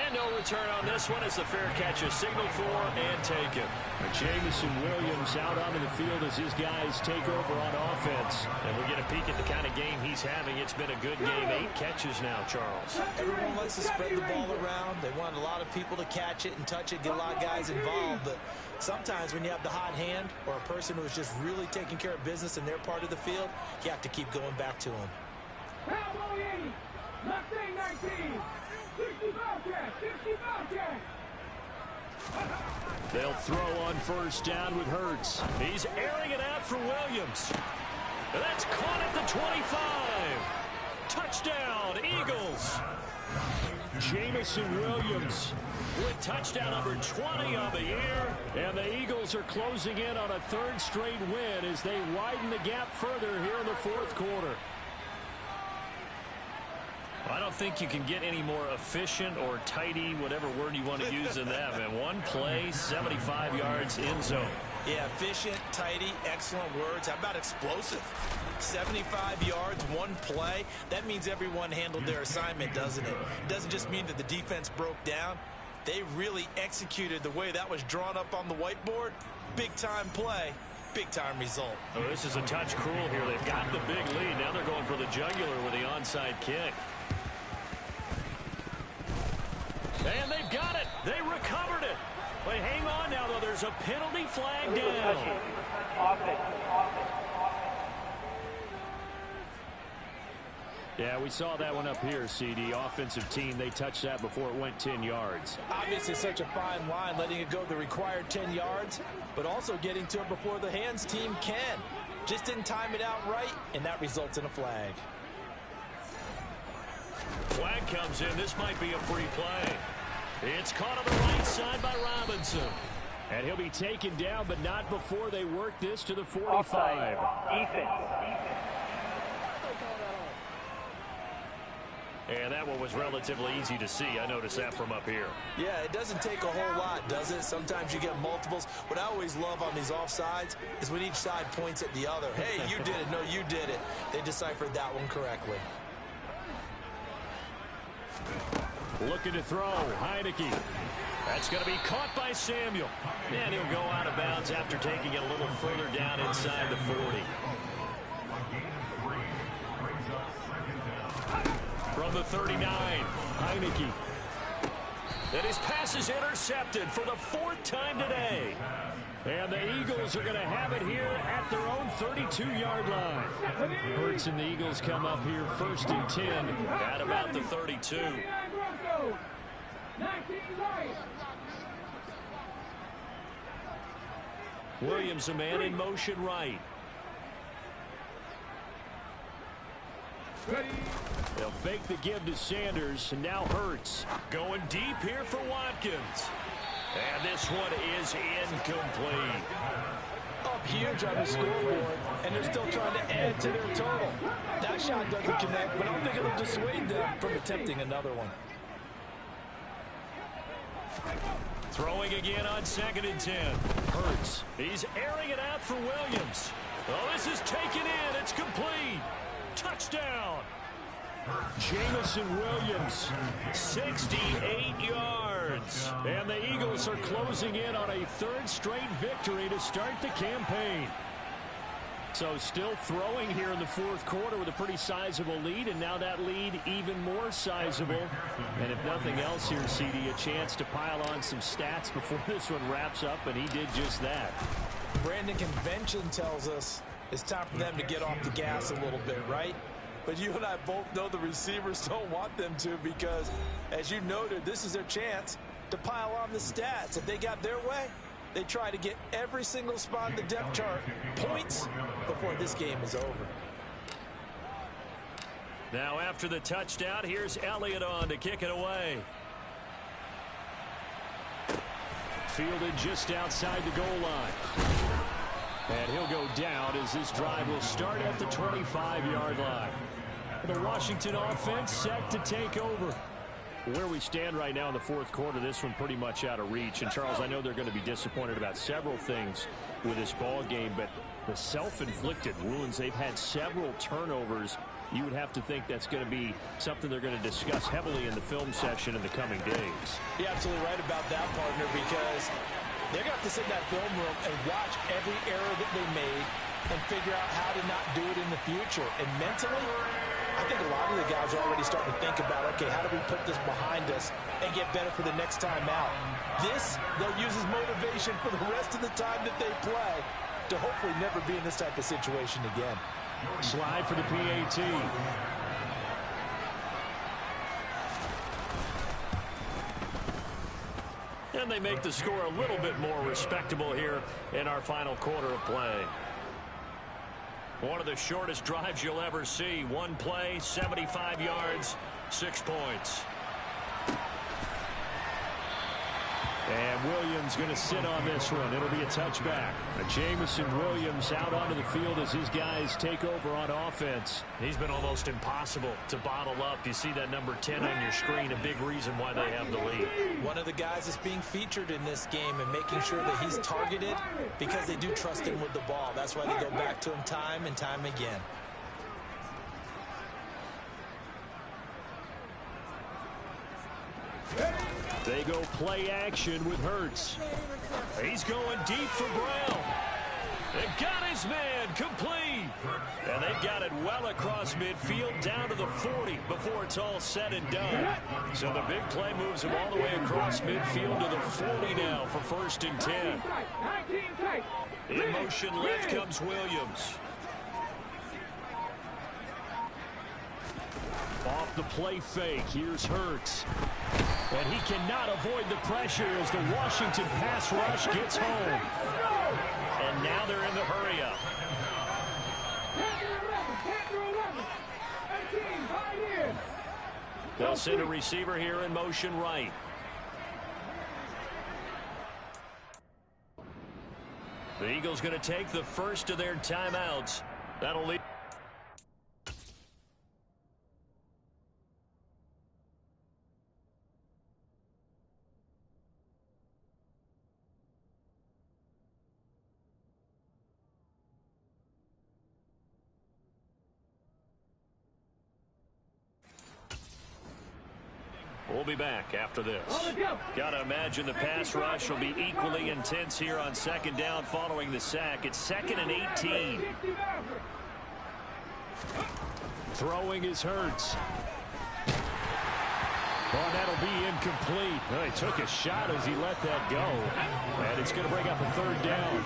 And no return on this one as the fair catch is signaled for and taken. Jamison Williams out onto the field as his guys take over on offense. And we get a peek at the kind of game he's having. It's been a good game. 8 catches now, Charles. Everyone likes to spread the ball around. They want a lot of people to catch it and touch it, get a lot of guys involved. But sometimes when you have the hot hand or a person who is just really taking care of business in their part of the field, you have to keep going back to them. They'll throw on 1st down with Hurts. He's airing it out for Williams. That's caught at the 25. Touchdown, Eagles. Jamison Williams with touchdown number 20 on the year. And the Eagles are closing in on a 3rd straight win as they widen the gap further here in the 4th quarter. I don't think you can get any more efficient or tidy, whatever word you want to use in that. Man, 1 play, 75 yards in zone. Yeah, efficient, tidy, excellent words. How about explosive? 75 yards, 1 play. That means everyone handled their assignment, doesn't it? It doesn't just mean that the defense broke down. They really executed the way that was drawn up on the whiteboard. Big-time play, big-time result. Oh, this is a touch cruel here. They've got the big lead. Now they're going for the jugular with the onside kick. And they've got it. They recovered it. Wait, hang on now, though. There's a penalty flag down. Yeah, we saw that one up here, CD. Offensive team, they touched that before it went 10 yards. Obviously such a fine line, letting it go the required 10 yards, but also getting to it before the hands team can. Just didn't time it out right, and that results in a flag. Flag comes in. This might be a free play. It's caught on the right side by Robinson. And he'll be taken down, but not before they work this to the 45. And that one was relatively easy to see. I noticed that from up here. Yeah, it doesn't take a whole lot, does it? Sometimes you get multiples. What I always love on these offsides is when each side points at the other. Hey, you did it. No, you did it. They deciphered that one correctly. Looking to throw. Heineke. That's going to be caught by Samuel. And he'll go out of bounds after taking it a little further down inside the 40. From the 39, Heineke. And his pass is intercepted for the 4th time today. And the Eagles are going to have it here at their own 32-yard line. Hurts and the Eagles come up here 1st and 10 at about the 32. Williams, a man in motion right. They'll fake the give to Sanders, and now Hurts. Going deep here for Watkins. And this one is incomplete. Up huge on the scoreboard, and they're still trying to add to their total. That shot doesn't connect, but I don't think it'll dissuade them from attempting another one. Throwing again on 2nd and 10. Hurts. He's airing it out for Williams. Oh, this is taken in. It's complete. Touchdown. Jamison Williams, 68 yards. And the Eagles are closing in on a 3rd straight victory to start the campaign. So still throwing here in the 4th quarter with a pretty sizable lead, and now that lead even more sizable. And if nothing else here, CD, a chance to pile on some stats before this one wraps up, and he did just that. Brandon, convention tells us it's time for them to get off the gas a little bit, right? But you and I both know the receivers don't want them to, because, as you noted, this is their chance to pile on the stats. If they got their way, they try to get every single spot in the depth chart points before this game is over. Now after the touchdown, here's Elliott on to kick it away. Fielded just outside the goal line. And he'll go down as this drive will start at the 25-yard line. The Washington offense set to take over. Where we stand right now in the 4th quarter, this one pretty much out of reach. And, Charles, I know they're going to be disappointed about several things with this ball game, but the self-inflicted wounds, they've had several turnovers. You would have to think that's going to be something they're going to discuss heavily in the film session in the coming days. You're absolutely right about that, partner, because they're going to have to sit in that film room and watch every error that they made and figure out how to not do it in the future. And mentally, I think a lot of the guys are already starting to think about, okay, how do we put this behind us and get better for the next time out? This, they'll use as motivation for the rest of the time that they play to hopefully never be in this type of situation again. Slide for the PAT. And they make the score a little bit more respectable here in our final quarter of play. One of the shortest drives you'll ever see. One play, 75 yards, 6 points. And Williams going to sit on this one. It'll be a touchback. Jamison Williams out onto the field as his guys take over on offense. He's been almost impossible to bottle up. You see that number 10 on your screen, a big reason why they have the lead. One of the guys that's being featured in this game and making sure that he's targeted because they do trust him with the ball. That's why they go back to him time and time again. They go play action with Hurts. He's going deep for Brown. They got his man complete. And they've got it well across midfield down to the 40 before it's all said and done. So the big play moves him all the way across midfield to the 40 now for 1st and 10. In motion left comes Williams. Off the play fake, here's Hurts. And he cannot avoid the pressure as the Washington pass rush gets home. And now they're in the hurry up. They'll send a receiver here in motion right. The Eagles going to take the first of their timeouts. That'll lead. We'll be back after this. Got to imagine the pass rush will be equally intense here on second down following the sack. It's 2nd and 18. Throwing is Hurts. Oh, that'll be incomplete. Oh, he took a shot as he let that go. And it's going to bring up a 3rd down.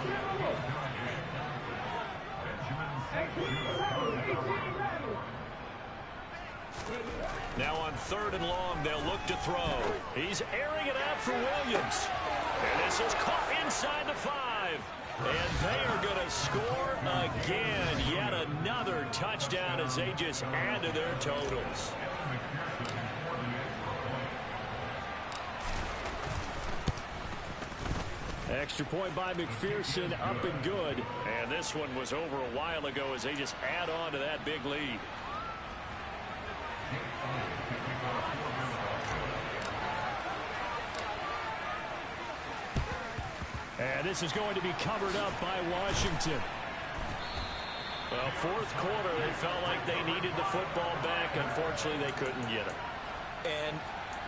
Now on 3rd and long, they'll look to throw. He's airing it out for Williams. And this is caught inside the 5. And they are going to score again. Yet another touchdown as they just add to their totals. Extra point by McPherson, up and good. And this one was over a while ago as they just add on to that big lead. And this is going to be covered up by Washington. Well, 4th quarter, they felt like they needed the football back. Unfortunately, they couldn't get it. And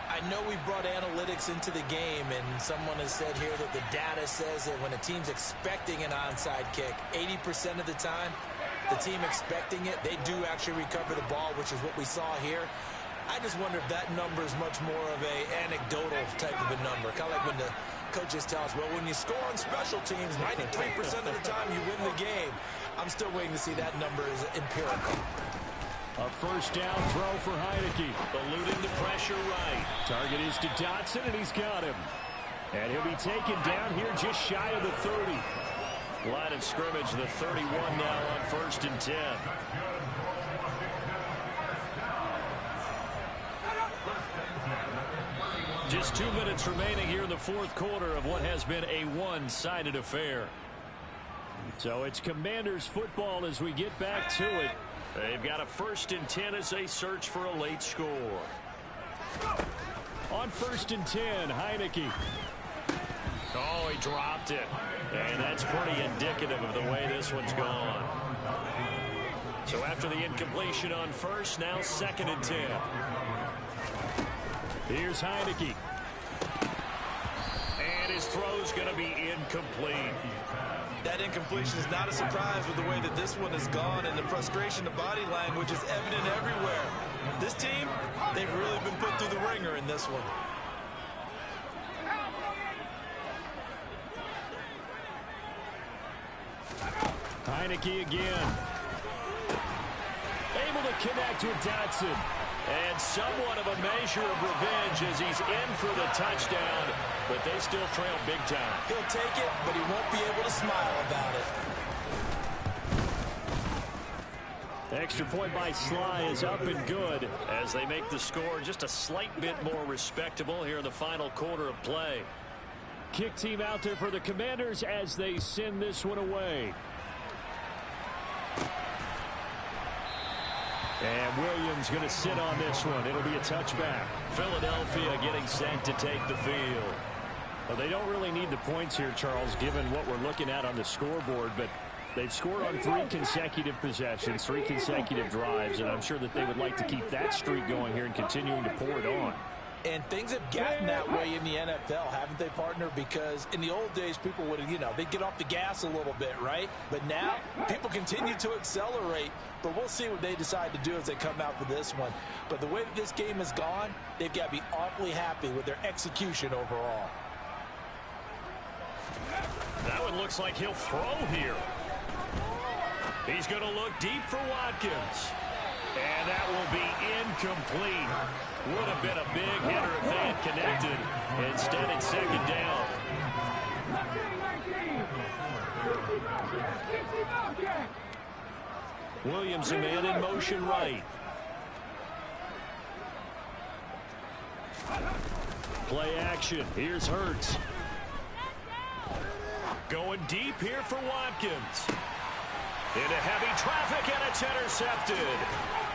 I know we brought analytics into the game, and someone has said here that the data says that when a team's expecting an onside kick, 80% of the time, the team expecting it, they do actually recover the ball, which is what we saw here. I just wonder if that number is much more of a anecdotal type of a number. Kind of like when the coaches tell us, well, when you score on special teams, 93% of the time you win the game. I'm still waiting to see that number is empirical. A 1st down throw for Heineke. Eluding the pressure right. Target is to Dotson, and he's got him. And he'll be taken down here just shy of the 30. Line of scrimmage, the 31 now on 1st and 10. Just 2 minutes remaining here in the 4th quarter of what has been a one-sided affair. So it's Commanders football as we get back to it. They've got a 1st and 10 as they search for a late score. On 1st and 10, Heineke. Oh, he dropped it. And that's pretty indicative of the way this one's gone. So after the incompletion on 1st, now 2nd and 10. Here's Heineke. And his throw's going to be incomplete. That incompletion is not a surprise with the way that this one has gone, and the frustration, the body language is evident everywhere. This team, they've really been put through the ringer in this one. Heineke again. Able to connect with Dotson. And somewhat of a measure of revenge as he's in for the touchdown, but they still trail big time. He'll take it, but he won't be able to smile about it. Extra point by Sly is up and good. As they make the score just a slight bit more respectable here in the final quarter of play. Kick team out there for the Commanders as they send this one away. And Williams going to sit on this one. It'll be a touchback. Philadelphia getting set to take the field. Well, they don't really need the points here, Charles, given what we're looking at on the scoreboard. But they've scored on 3 consecutive possessions, 3 consecutive drives. And I'm sure that they would like to keep that streak going here and continuing to pour it on. And things have gotten that way in the NFL, haven't they, partner? Because in the old days, people would, they'd get off the gas a little bit, right? But now, people continue to accelerate. But we'll see what they decide to do as they come out for this one. But the way that this game has gone, they've got to be awfully happy with their execution overall. That one looks like he'll throw here. He's going to look deep for Watkins. And that will be incomplete. Would have been a big hitter if they had connected. Instead, it's 2nd down. Williams, a man in motion right. Play action. Here's Hurts. Going deep here for Watkins. Into heavy traffic, and it's intercepted.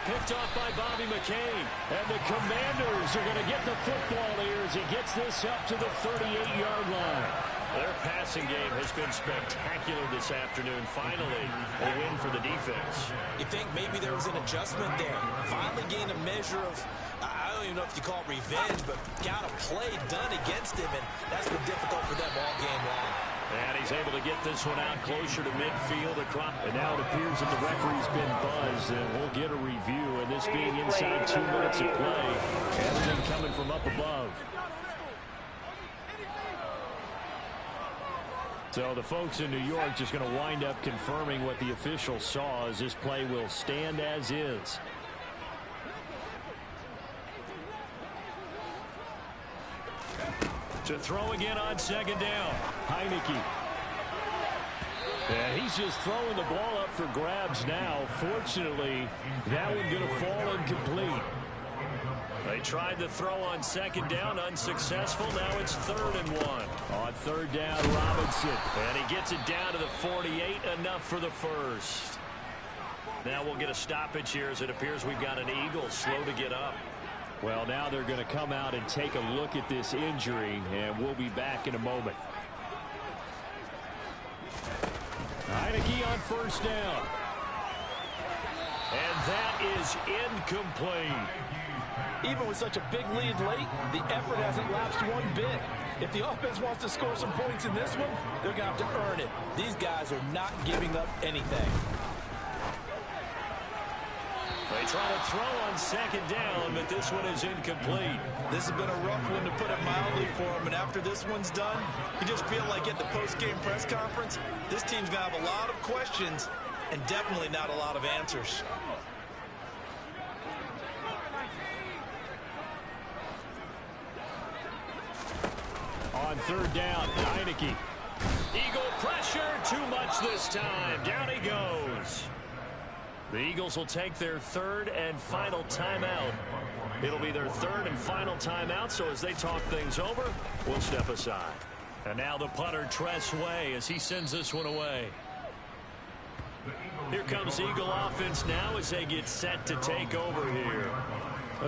Picked off by Bobby McCain. And the Commanders are going to get the football here as he gets this up to the 38-yard line. Their passing game has been spectacular this afternoon. Finally, a win for the defense. You think maybe there was an adjustment there? Finally gained a measure of, I don't even know if you call it revenge, but got a play done against him, and that's been difficult for them all game long. And he's able to get this one out closer to midfield. And now it appears that the referee's been buzzed, and we'll get a review. And this being inside 2 minutes of play, everything coming from up above. So the folks in New York just going to wind up confirming what the official saw, as this play will stand as is. To throw again on second down, Heineke. And he's just throwing the ball up for grabs now. Fortunately, that one going to fall incomplete. They tried to throw on second down, unsuccessful. Now it's 3rd and 1. On 3rd down, Robinson. And he gets it down to the 48, enough for the first. Now we'll get a stoppage here, as it appears we've got an Eagle slow to get up. Well, now they're going to come out and take a look at this injury, and we'll be back in a moment. Heineke on 1st down. And that is incomplete. Even with such a big lead late, the effort hasn't lapsed one bit. If the offense wants to score some points in this one, they're going to have to earn it. These guys are not giving up anything. They try to throw on second down, but this one is incomplete. This has been a rough one, to put it mildly, for him. And after this one's done, you just feel like at the post-game press conference, this team's going to have a lot of questions and definitely not a lot of answers. On 3rd down, Heineke. Eagle pressure, too much this time. Down he goes. The Eagles will take their 3rd and final timeout. It'll be their 3rd and final timeout, so as they talk things over, we'll step aside. And now the punter, Tress Way, as he sends this one away. Here comes Eagle offense now as they get set to take over here.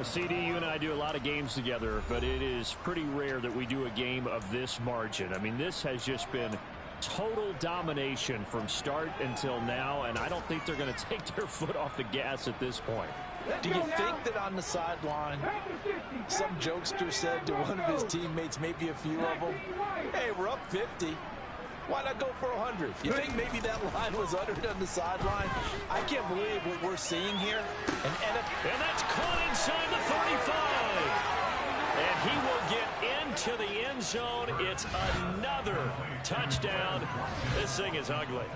CD, you and I do a lot of games together, but it is pretty rare that we do a game of this margin. I mean, this has just been total domination from start until now, and I don't think they're going to take their foot off the gas at this point. Do you think that on the sideline, some jokester said to one of his teammates, maybe a few of them, hey, we're up 50. Why not go for 100? You think maybe that line was uttered on the sideline? I can't believe what we're seeing here. And that's caught inside the 35. And he will get into the end zone. It's another touchdown. This thing is ugly.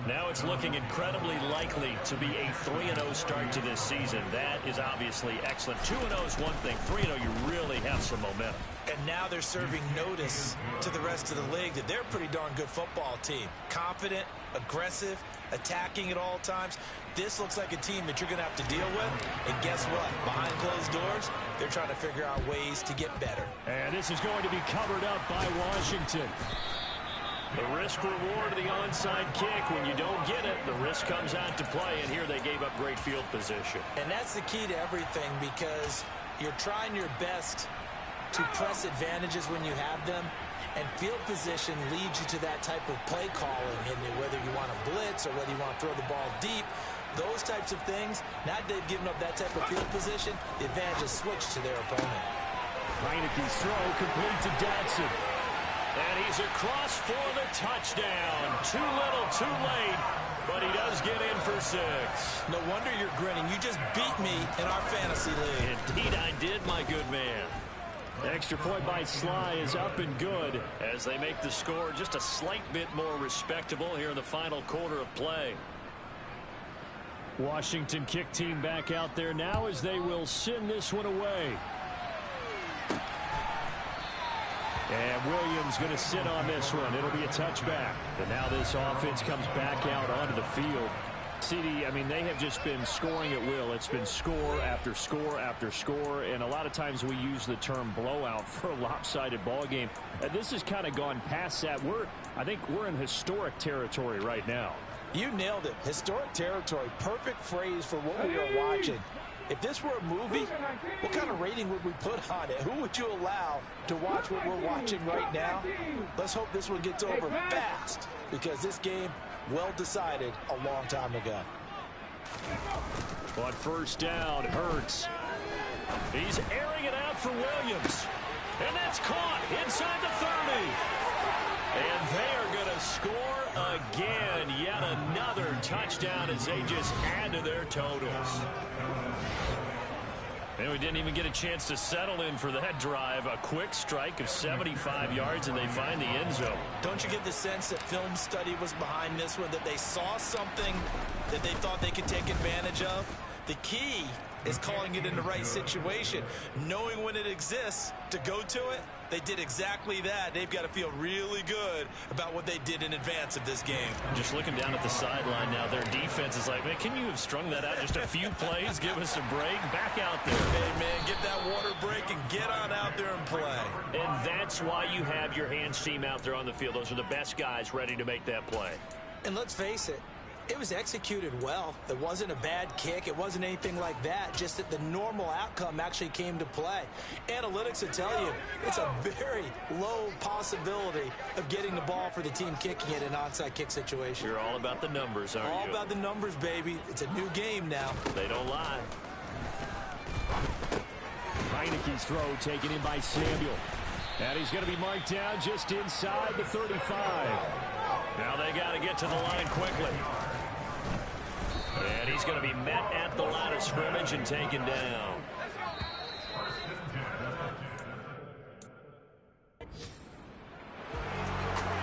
Now it's looking incredibly likely to be a 3-0 start to this season. That is obviously excellent. 2-0 is one thing. 3-0, you really have some momentum. And now they're serving notice to the rest of the league that they're a pretty darn good football team. Confident, aggressive, attacking at all times. This looks like a team that you're going to have to deal with. And guess what? Behind closed doors, they're trying to figure out ways to get better. And this is going to be covered up by Washington. The risk reward of the onside kick. When you don't get it, the risk comes out to play. And here they gave up great field position. And that's the key to everything, because you're trying your best to press advantages when you have them. And field position leads you to that type of play calling. And whether you want to blitz or whether you want to throw the ball deep, those types of things, now that they've given up that type of field position, the advantage is switched to their opponent. Heineke's throw complete to Dotson. And he's across for the touchdown. Too little, too late. But he does get in for 6. No wonder you're grinning. You just beat me in our fantasy league. Indeed I did, my good man. Extra point by Sly is up and good as they make the score just a slight bit more respectable here in the final quarter of play. Washington kick team back out there now as they will send this one away. And Williams going to sit on this one. It'll be a touchback. And now this offense comes back out onto the field. CD, I mean, they have just been scoring at will. It's been score after score after score, and a lot of times we use the term blowout for a lopsided ball game. This has kind of gone past that. I think we're in historic territory right now. You nailed it. Historic territory. Perfect phrase for what we are watching. If this were a movie, what kind of rating would we put on it? Who would you allow to watch what we're watching right now? Let's hope this one gets over fast, because this game, well decided a long time ago. On 1st down, Hurts. He's airing left for Williams. And that's caught inside the 30. And they are going to score again. Yet another touchdown as they just add to their totals. And we didn't even get a chance to settle in for that drive. A quick strike of 75 yards, and they find the end zone. Don't you get the sense that film study was behind this one, that they saw something that they thought they could take advantage of? The key is calling it in the right situation, knowing when it exists to go to it. They did exactly that. They've got to feel really good about what they did in advance of this game. Just looking down at the sideline now, their defense is like, man, can you have strung that out just a few plays? Give us a break. Back out there. Hey, man, get that water break and get on out there and play. And that's why you have your hands team out there on the field. Those are the best guys ready to make that play. And let's face it, it was executed well. It wasn't a bad kick. It wasn't anything like that. Just that the normal outcome actually came to play. Analytics will tell you it's a very low possibility of getting the ball for the team kicking it in an onside kick situation. You're all about the numbers, aren't you? All about the numbers, baby. It's a new game now. They don't lie. Heineke's throw taken in by Samuel. And he's going to be marked down just inside the 35. Now they got to get to the line quickly. And he's going to be met at the line of scrimmage and taken down.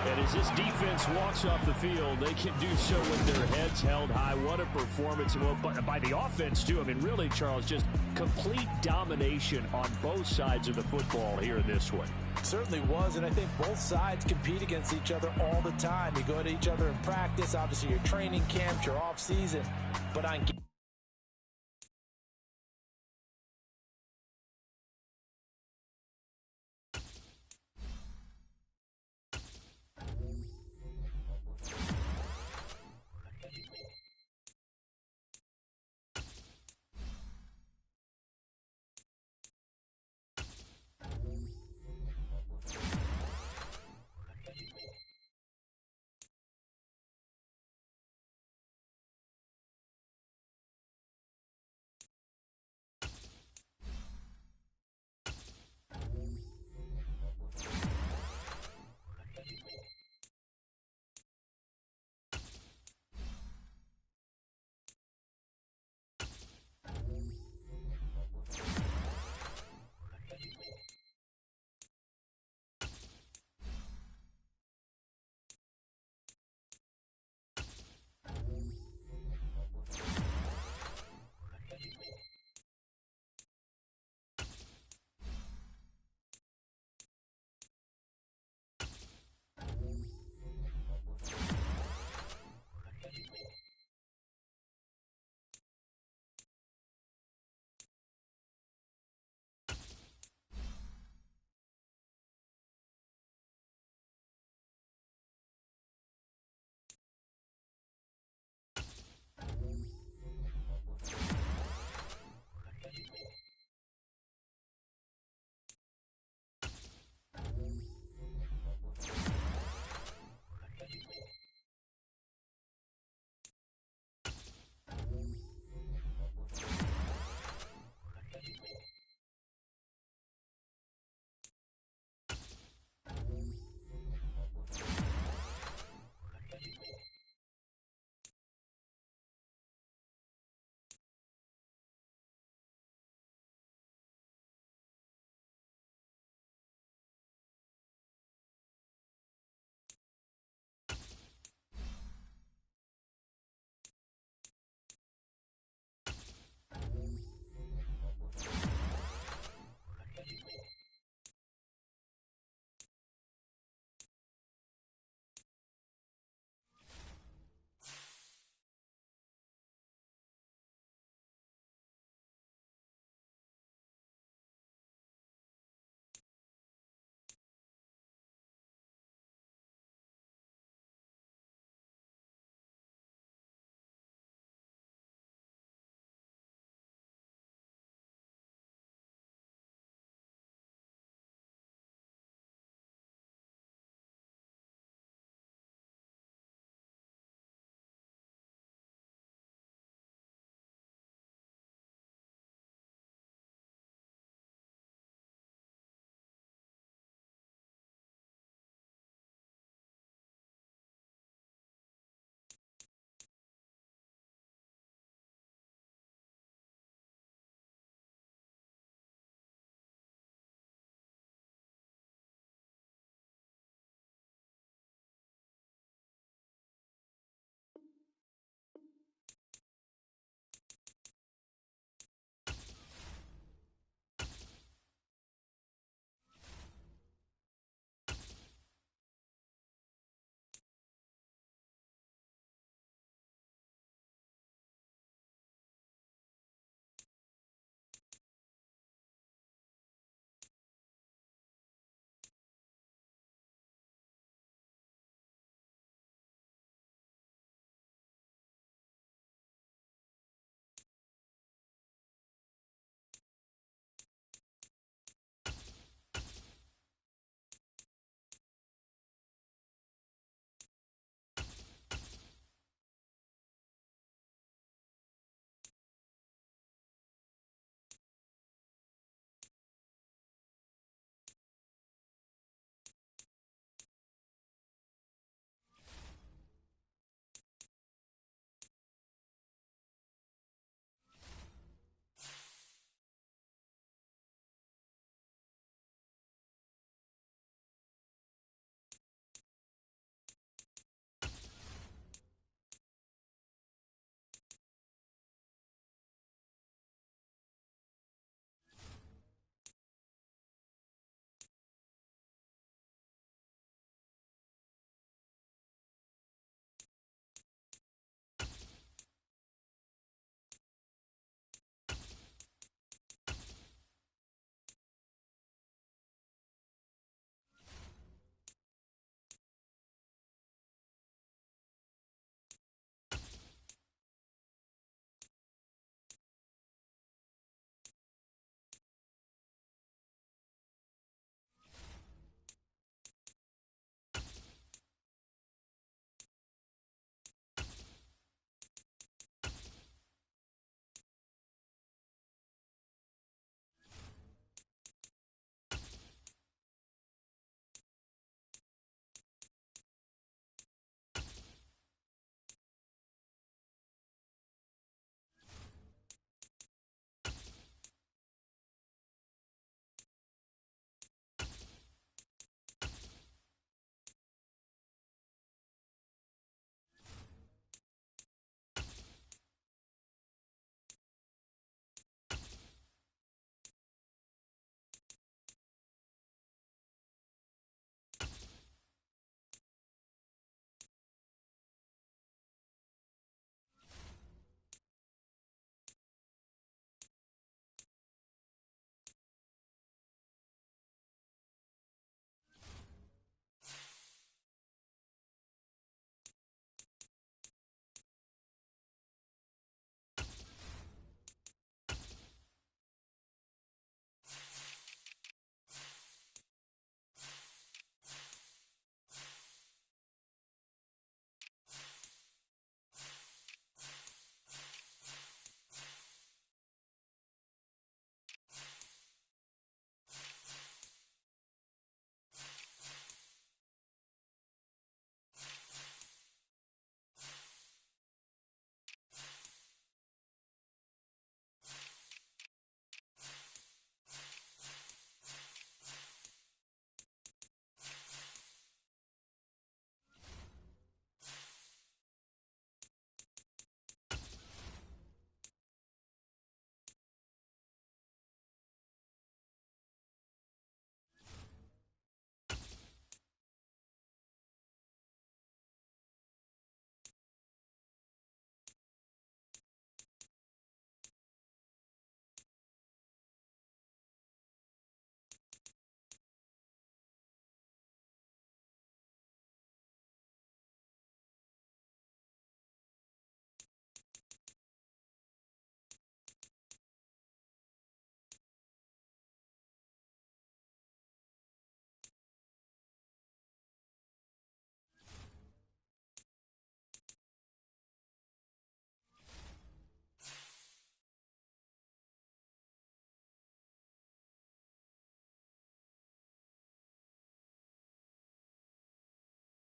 And as this defense walks off the field, they can do so with their heads held high. What a performance. Well, by the offense, too. I mean, really, Charles, just complete domination on both sides of the football here in this one. Certainly was, and I think both sides compete against each other all the time. You go to each other in practice, obviously your training camps, your off season, but on